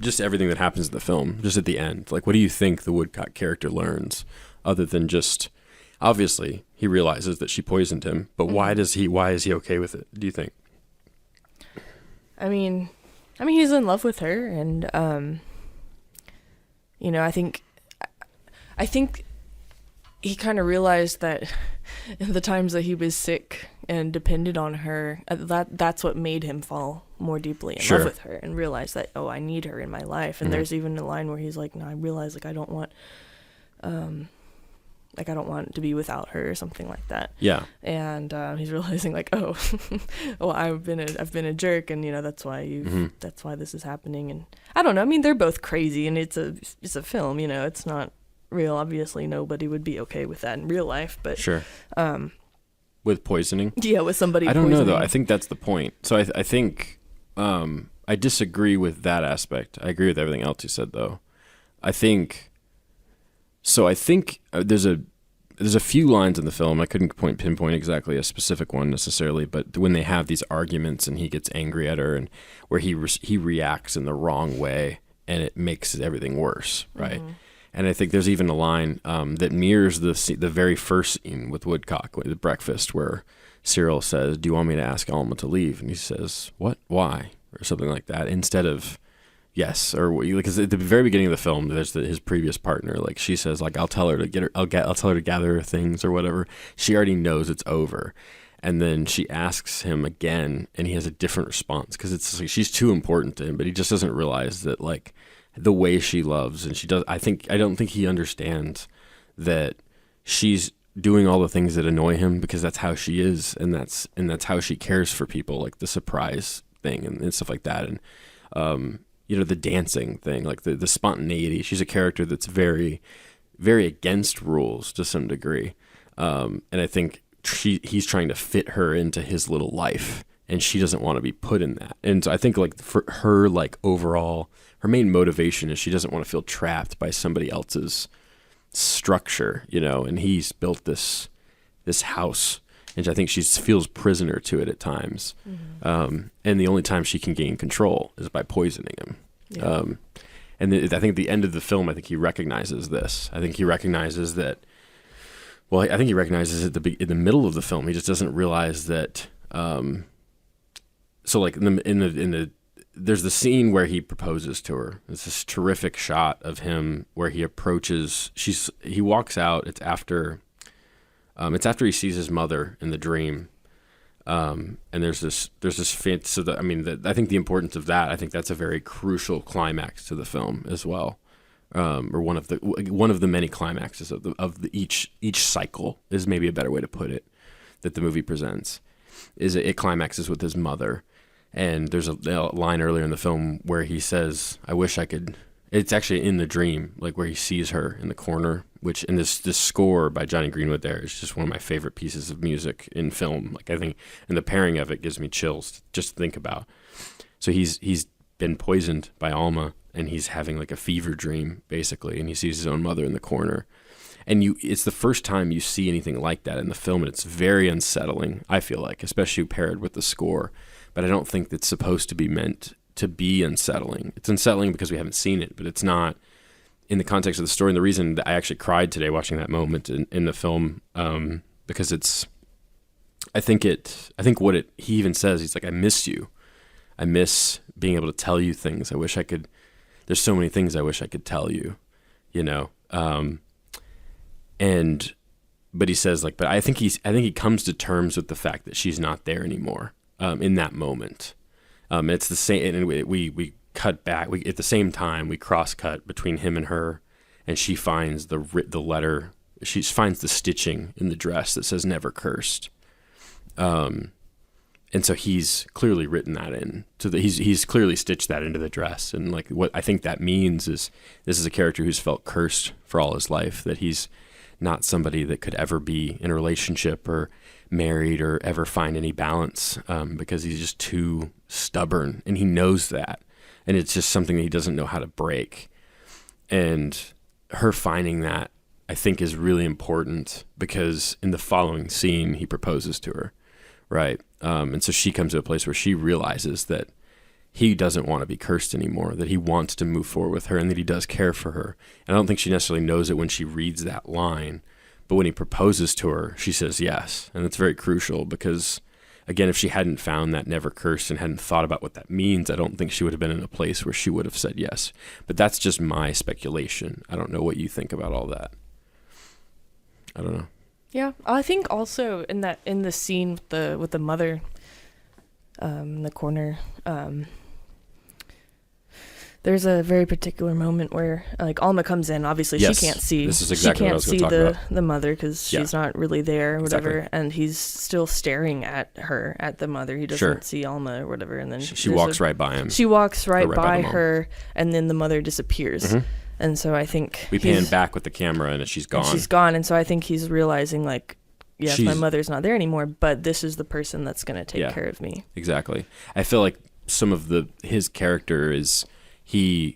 S1: just everything that happens in the film, just at the end. Like, what do you think the Woodcock character learns, other than just, obviously, he realizes that she poisoned him, but why is he okay with it, do you think?
S2: I mean, he's in love with her, and, you know, I think he kind of realized that in the times that he was sick and depended on her, that's what made him fall more deeply in love with her, and realize that, oh, I need her in my life. And there's even a line where he's like, no, I realize, like, I don't want to be without her, or something like that. Yeah. And he's realizing, like, oh, well, I've been a jerk, and, you know, that's why that's why this is happening. And I don't know. I mean, they're both crazy, and it's a film, you know, it's not real. Obviously, nobody would be okay with that in real life, but
S1: with poisoning.
S2: Yeah, with somebody.
S1: I don't know though. I think that's the point. So I think I disagree with that aspect. I agree with everything else you said though. I think there's a few lines in the film. I couldn't pinpoint exactly a specific one necessarily, but when they have these arguments and he gets angry at her, and where he reacts in the wrong way, and it makes everything worse, right? And I think there's even a line that mirrors the very first scene with Woodcock, with the breakfast, where Cyril says, do you want me to ask Alma to leave? And he says, what? Why? Or something like that, instead of yes. Or because at the very beginning of the film, there's his previous partner. Like, she says, like, I'll tell her to gather her things or whatever. She already knows it's over. And then she asks him again, and he has a different response, because it's like she's too important to him, but he just doesn't realize that, like, the way she loves, and she does. I don't think he understands that she's doing all the things that annoy him because that's how she is, and that's how she cares for people, like the surprise thing and stuff like that, and you know, the dancing thing, like the spontaneity. She's a character that's very, very against rules to some degree, and I think he's trying to fit her into his little life, and she doesn't want to be put in that. And so I think, like, for her, like, overall, her main motivation is she doesn't want to feel trapped by somebody else's structure, you know, and he's built this house, and I think she feels prisoner to it at times. And the only time she can gain control is by poisoning him. Yeah. And I think at the end of the film, I think he recognizes this. I think he recognizes that, well, I think he recognizes it in the middle of the film. He just doesn't realize that, so like there's the scene where he proposes to her. It's this terrific shot of him where he approaches. He walks out. It's after he sees his mother in the dream. And there's this so that, I mean, I think the importance of that, I think that's a very crucial climax to the film as well. Or one of the many climaxes of each cycle is maybe a better way to put it, that the movie presents. Is it climaxes with his mother. And there's a line earlier in the film where he says, I wish I could. It's actually in the dream, like where he sees her in the corner, which in this score by Johnny Greenwood there is just one of my favorite pieces of music in film. Like, I think, and the pairing of it gives me chills just to think about. So he's been poisoned by Alma, and he's having like a fever dream basically, and he sees his own mother in the corner. And it's the first time you see anything like that in the film, and it's very unsettling, I feel like, especially paired with the score. But I don't think it's supposed to be meant to be unsettling. It's unsettling because we haven't seen it, but it's not in the context of the story. And the reason that I actually cried today watching that moment in the film, because he even says, he's like, I miss you. I miss being able to tell you things. I wish I could, there's so many things I wish I could tell you, you know? But he says, like, but I think he comes to terms with the fact that she's not there anymore. In that moment, it's the same, and we cut back. At the same time, we cross cut between him and her, and she finds the letter. She finds the stitching in the dress that says "Never Cursed." And so he's clearly written that in. So that he's clearly stitched that into the dress. And like what I think that means is this is a character who's felt cursed for all his life, that he's not somebody that could ever be in a relationship or married or ever find any balance, because he's just too stubborn, and he knows that. And it's just something that he doesn't know how to break. And her finding that, I think, is really important, because in the following scene, he proposes to her. Right. And so she comes to a place where she realizes that he doesn't want to be cursed anymore, that he wants to move forward with her, and that he does care for her. And I don't think she necessarily knows it when she reads that line, but when he proposes to her, she says yes. And it's very crucial because, again, if she hadn't found that "never cursed" and hadn't thought about what that means, I don't think she would have been in a place where she would have said yes. But that's just my speculation. I don't know what you think about all that. I don't know.
S2: Yeah, I think also in the scene with the mother, in the corner, there's a very particular moment where like Alma comes in. Obviously,
S1: yes,
S2: she can't see.
S1: This is exactly
S2: she
S1: what I was
S2: can't
S1: gonna
S2: see
S1: talk about.
S2: the mother because she's not really there or whatever.
S1: Exactly.
S2: And he's still staring at the mother. He doesn't see Alma or whatever. And then
S1: she walks right by him.
S2: She walks right by
S1: by
S2: her, and then the mother disappears.
S1: Mm-hmm.
S2: And so I think
S1: we pan back with the camera, and she's gone.
S2: She's gone, and so I think he's realizing like, yes, my mother's not there anymore, but this is the person that's going to take care of me.
S1: Exactly. I feel like some of his character is his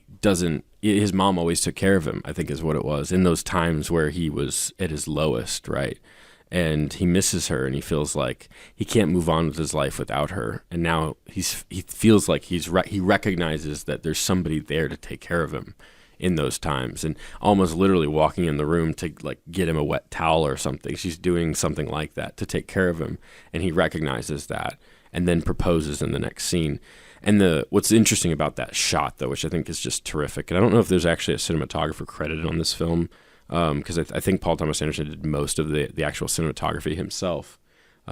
S1: mom always took care of him, I think is what it was, in those times where he was at his lowest, right? And he misses her, and he feels like he can't move on with his life without her. And now he feels like he recognizes that there's somebody there to take care of him in those times, and almost literally walking in the room to like get him a wet towel or something. She's doing something like that to take care of him, and he recognizes that, and then proposes in the next scene. And what's interesting about that shot, though, which I think is just terrific, and I don't know if there's actually a cinematographer credited on this film, because I think Paul Thomas Anderson did most of the actual cinematography himself.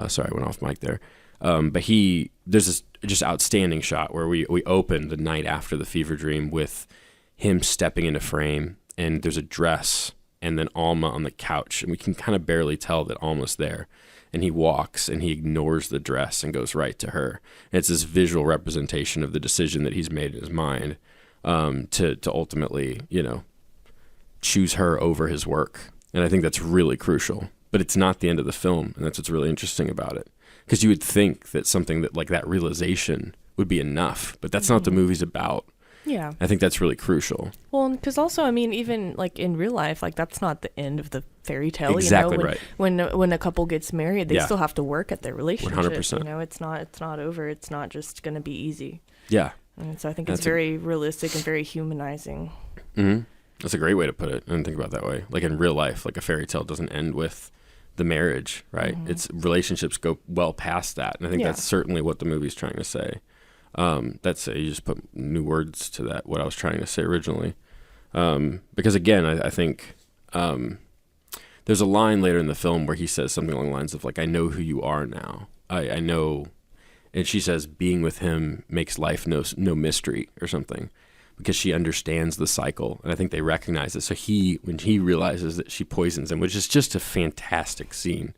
S1: Sorry, I went off mic there. But there's this just outstanding shot where we open the night after the fever dream with him stepping into frame, and there's a dress, and then Alma on the couch, and we can kind of barely tell that Alma's there. And he walks, and he ignores the dress and goes right to her. And it's this visual representation of the decision that he's made in his mind, to ultimately, choose her over his work. And I think that's really crucial. But it's not the end of the film, and that's what's really interesting about it. Because you would think that something that like that realization would be enough, but that's not what the movie's about.
S2: Yeah.
S1: I think that's really crucial.
S2: Well, because also, I mean, even like in real life, like that's not the end of the fairy tale.
S1: Exactly,
S2: when,
S1: right.
S2: When a couple gets married, they still have to work at their relationship.
S1: 100%.
S2: It's not over. It's not just going to be easy.
S1: Yeah.
S2: And so I think it's very realistic and very humanizing.
S1: Mm-hmm. That's a great way to put it. I didn't think about it that way. Like in real life, like a fairy tale doesn't end with the marriage, right? Mm-hmm. It's relationships go well past that. And I think that's certainly what the movie's trying to say. You just put new words to that, what I was trying to say originally. Because again, I think there's a line later in the film where he says something along the lines of like, I know who you are now. I know. And she says, being with him makes life no mystery or something, because she understands the cycle. And I think they recognize it. So when he realizes that she poisons him, which is just a fantastic scene,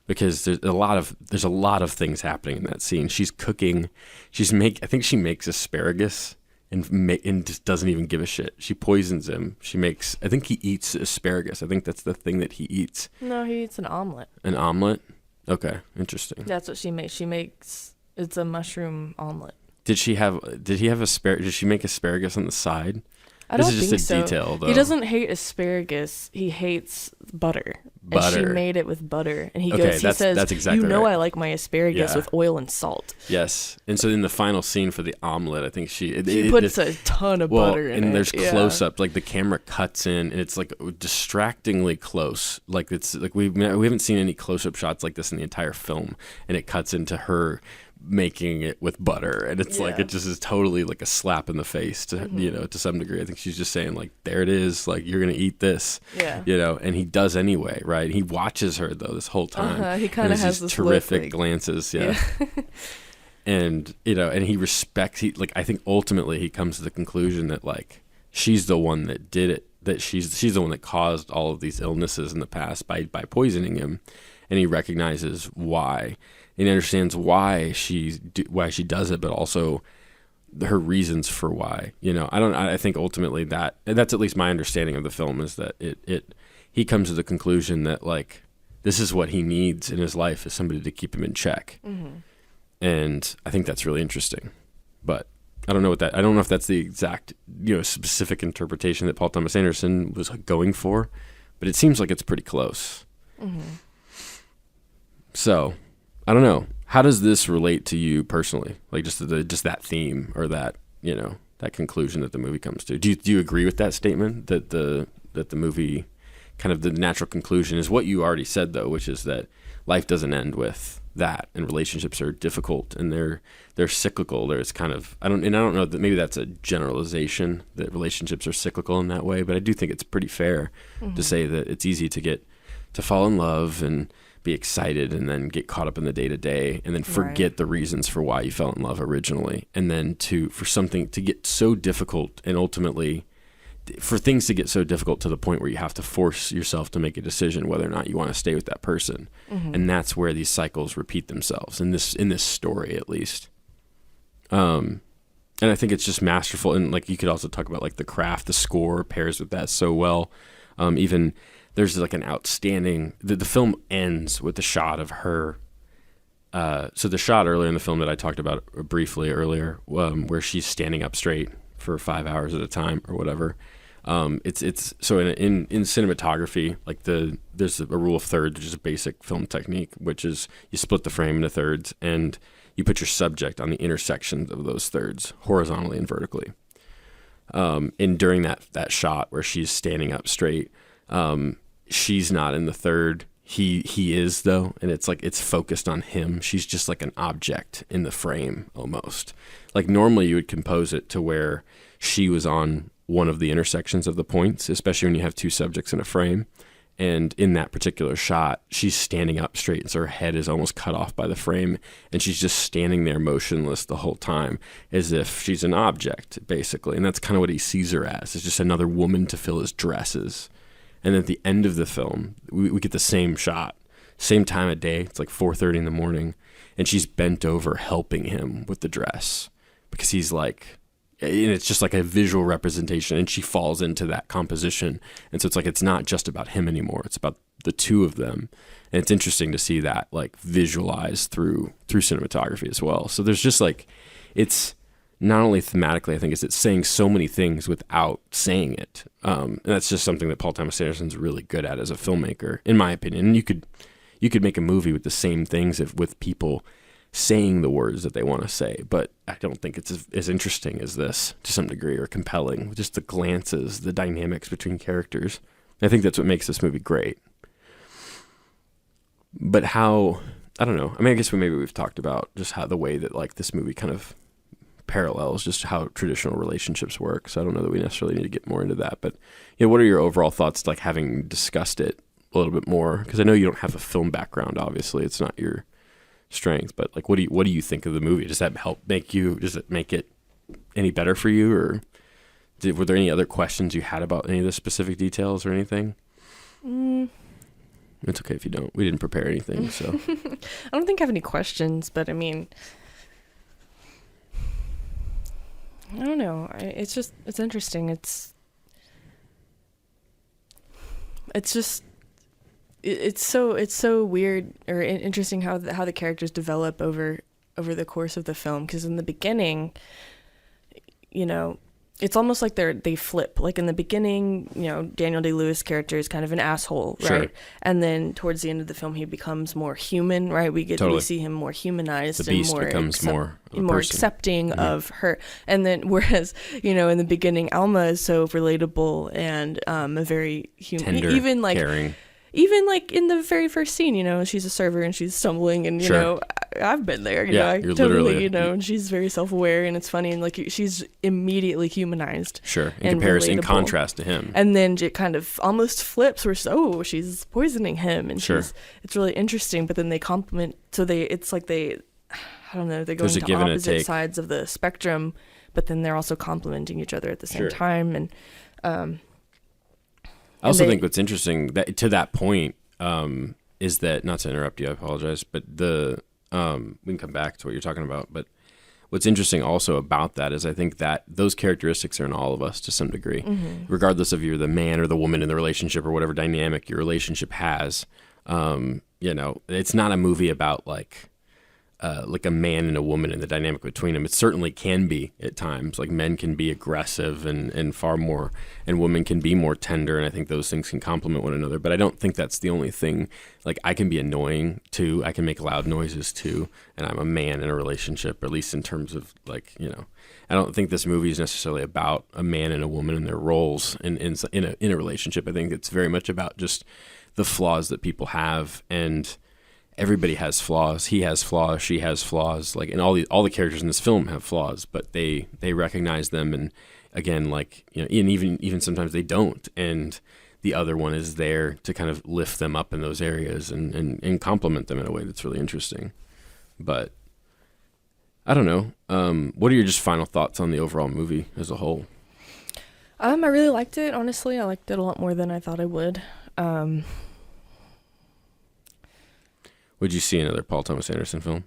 S1: because there's a lot of things happening in that scene. She's cooking. I think she makes asparagus and just doesn't even give a shit. She poisons him. I think he eats asparagus. I think that's the thing that he eats.
S2: No, he eats an omelet.
S1: An omelet? Okay, interesting.
S2: That's what she makes. It's a mushroom omelet.
S1: Did she make asparagus on the side?
S2: I don't
S1: think so. This is just a detail, though.
S2: He doesn't hate asparagus. He hates butter. And she made it with butter. And he says, that's exactly right. I like my asparagus with oil and salt.
S1: Yes. And so in the final scene for the omelet, I think she
S2: puts a ton of butter in it.
S1: And there's close-up, like the camera cuts in, and it's like distractingly close. Like it's like we haven't seen any close-up shots like this in the entire film. And it cuts into her making it with butter, and it's like it just is totally like a slap in the face to to some degree. I think she's just saying like, there it is, like you're gonna eat this, and he does anyway, right? He watches her though this whole time.
S2: He kind of has
S1: these
S2: this
S1: terrific
S2: look,
S1: glances, and and he I think ultimately he comes to the conclusion that like she's the one that did it that she's the one that caused all of these illnesses in the past by poisoning him, and he recognizes why, and he understands why she does it, but also her reasons for why. I think ultimately that's at least my understanding of the film, is that he comes to the conclusion that like this is what he needs in his life, is somebody to keep him in check. Mm-hmm. And I think that's really interesting, but I don't know if that's the exact, specific interpretation that Paul Thomas Anderson was going for, but it seems like it's pretty close. Mm-hmm. So I don't know. How does this relate to you personally? Like just that theme, or that, that conclusion that the movie comes to. Do you agree with that statement that the movie, kind of the natural conclusion is what you already said though, which is that life doesn't end with that, and relationships are difficult, and they're cyclical. There's kind of, I don't know that maybe that's a generalization, that relationships are cyclical in that way, but I do think it's pretty fair to say that it's easy to fall in love and be excited and then get caught up in the day-to-day and then forget the reasons for why you fell in love originally, and then for something to get so difficult, and ultimately for things to get so difficult to the point where you have to force yourself to make a decision whether or not you want to stay with that person. Mm-hmm. And that's where these cycles repeat themselves in this story, at least. And I think it's just masterful. And like, you could also talk about like the craft, the score pairs with that so well. Even there's like an outstanding, the film ends with the shot of her. So the shot earlier in the film that I talked about briefly earlier, where she's standing up straight for 5 hours at a time or whatever. It's so in cinematography, like there's a rule of thirds, which is a basic film technique, which is you split the frame into thirds and you put your subject on the intersections of those thirds, horizontally and vertically. And during that shot where she's standing up straight, she's not in the third. He is though, and it's like it's focused on him. She's just like an object in the frame almost. Like normally you would compose it to where she was on one of the intersections of the points, especially when you have two subjects in a frame. And in that particular shot, she's standing up straight, and so her head is almost cut off by the frame, and she's just standing there motionless the whole time, as if she's an object, basically. And that's kind of what he sees her as. It's just another woman to fill his dresses. And at the end of the film, we get the same shot, same time of day. It's like 4:30 in the morning, and she's bent over helping him with the dress, because he's like, and it's just like a visual representation, and she falls into that composition. And so it's like, it's not just about him anymore. It's about the two of them. And it's interesting to see that like visualized through cinematography as well. So there's just like, it's not only thematically, I think it's saying so many things without saying it. And that's just something that Paul Thomas Anderson's really good at as a filmmaker, in my opinion. And you could make a movie with the same things with people saying the words that they want to say, but I don't think it's as interesting as this to some degree, or compelling. Just the glances, the dynamics between characters. I think that's what makes this movie great. But how, I don't know. I mean, I guess we've talked about just how the way that like this movie kind of parallels just how traditional relationships work. So I don't know that we necessarily need to get more into that. But what are your overall thoughts, like having discussed it a little bit more? Because I know you don't have a film background. Obviously, it's not your strength. But like, what do you think of the movie? Does that does it make it any better for you, or were there any other questions you had about any of the specific details or anything? It's okay if you don't. We didn't prepare anything, so.
S2: I don't think I have any questions, but I mean, I don't know. It's interesting. It's so weird or interesting how the characters develop over the course of the film. Because in the beginning, it's almost like they flip. Like in the beginning, Daniel Day-Lewis' character is kind of an asshole, right? Sure. And then towards the end of the film, he becomes more human, right? We see him more humanized. The beast becomes more accepting of her. And then whereas, in the beginning, Alma is so relatable and a very human, tender, even like caring. Even like in the very first scene, she's a server and she's stumbling and,
S1: sure.
S2: I've been there,
S1: I totally,
S2: and she's very self-aware and it's funny and like she's immediately humanized.
S1: Sure. In contrast to him.
S2: And then it kind of almost flips where, she's poisoning him and
S1: sure.
S2: It's really interesting, but then they complement. So it's like I don't know, they're going to opposite sides of the spectrum, but then they're also complementing each other at the same
S1: sure.
S2: time. And,
S1: I also think what's interesting that to that point is that, not to interrupt you, I apologize, but we can come back to what you're talking about. But what's interesting also about that is I think that those characteristics are in all of us to some degree, regardless of you're the man or the woman in the relationship or whatever dynamic your relationship has. It's not a movie about like a man and a woman and the dynamic between them. It certainly can be at times. Like men can be aggressive and far more, and women can be more tender. And I think those things can complement one another. But I don't think that's the only thing. Like I can be annoying too. I can make loud noises too. And I'm a man in a relationship, or at least in terms of like, I don't think this movie is necessarily about a man and a woman and their roles in a relationship. I think it's very much about just the flaws that people have, and everybody has flaws. He has flaws. She has flaws. Like, and all the characters in this film have flaws, but they recognize them. And again, like, and even sometimes they don't. And the other one is there to kind of lift them up in those areas and compliment them in a way that's really interesting. But I don't know. What are your just final thoughts on the overall movie as a whole?
S2: I really liked it. Honestly, I liked it a lot more than I thought I would.
S1: Would you see another Paul Thomas Anderson film?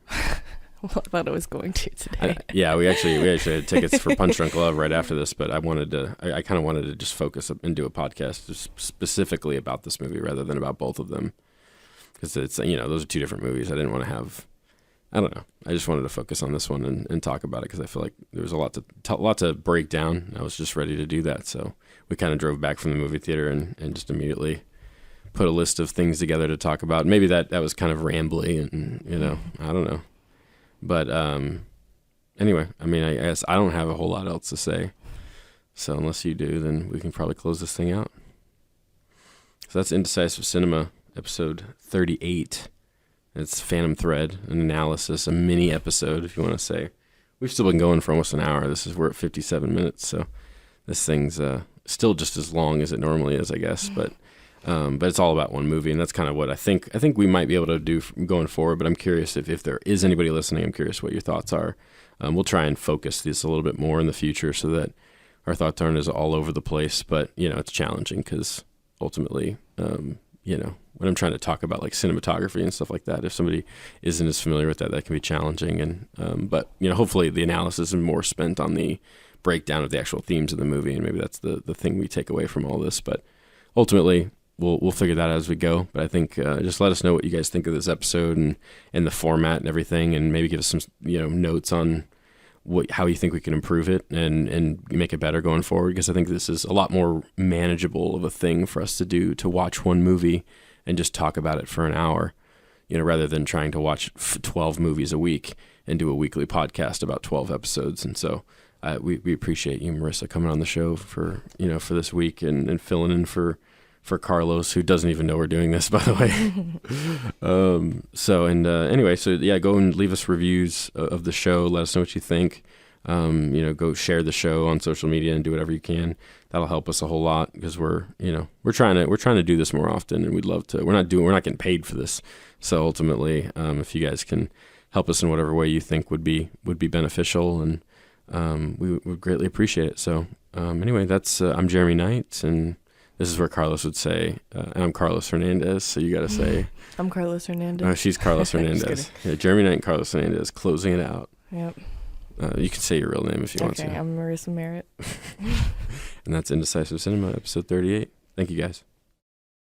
S2: Well, I thought I was going to today.
S1: We actually had tickets for Punch Drunk Love right after this, but I kind of wanted to just focus and do a podcast just specifically about this movie rather than about both of them, because it's those are two different movies. I didn't want to have, I don't know. I just wanted to focus on this one and talk about it because I feel like there was a lot to break down. I was just ready to do that, so we kind of drove back from the movie theater and just immediately put a list of things together to talk about. Maybe that was kind of rambly and, I don't know. But anyway, I mean, I guess I don't have a whole lot else to say. So unless you do, then we can probably close this thing out. So that's Indecisive Cinema, episode 38. It's Phantom Thread, an analysis, a mini episode, if you want to say. We've still been going for almost an hour. We're at 57 minutes, so this thing's still just as long as it normally is, I guess. But it's all about one movie, and that's kind of what I think we might be able to do going forward. But I'm curious if there is anybody listening. I'm curious what your thoughts are. We'll try and focus this a little bit more in the future so that our thoughts aren't as all over the place. But it's challenging because ultimately, when I'm trying to talk about like cinematography and stuff like that, if somebody isn't as familiar with that can be challenging. And but hopefully the analysis is more spent on the breakdown of the actual themes of the movie, and maybe that's the thing we take away from all this. But ultimately, we'll figure that out as we go. But I think just let us know what you guys think of this episode and the format and everything, and maybe give us some notes on how you think we can improve it and make it better going forward. Because I think this is a lot more manageable of a thing for us to do, to watch one movie and just talk about it for an hour, rather than trying to watch 12 movies a week and do a weekly podcast about 12 episodes. And so we appreciate you, Marissa, coming on the show for this week and filling in for Carlos, who doesn't even know we're doing this, by the way. Anyway, go and leave us reviews of the show. Let us know what you think. Go share the show on social media and do whatever you can. That'll help us a whole lot because we're trying to do this more often, and we'd love to. We're not getting paid for this, so ultimately, if you guys can help us in whatever way you think would be beneficial, and we would greatly appreciate it. So anyway, that's I'm Jeremy Knight, and this is where Carlos would say, I'm Carlos Hernandez, so you got to say...
S2: I'm Carlos Hernandez.
S1: Oh, She's Carlos Hernandez. Yeah, Jeremy Knight and Carlos Hernandez, closing it out.
S2: Yep.
S1: You can say your real name if you want to.
S2: Okay, I'm Marissa Merritt.
S1: And that's Indecisive Cinema, episode 38. Thank you, guys.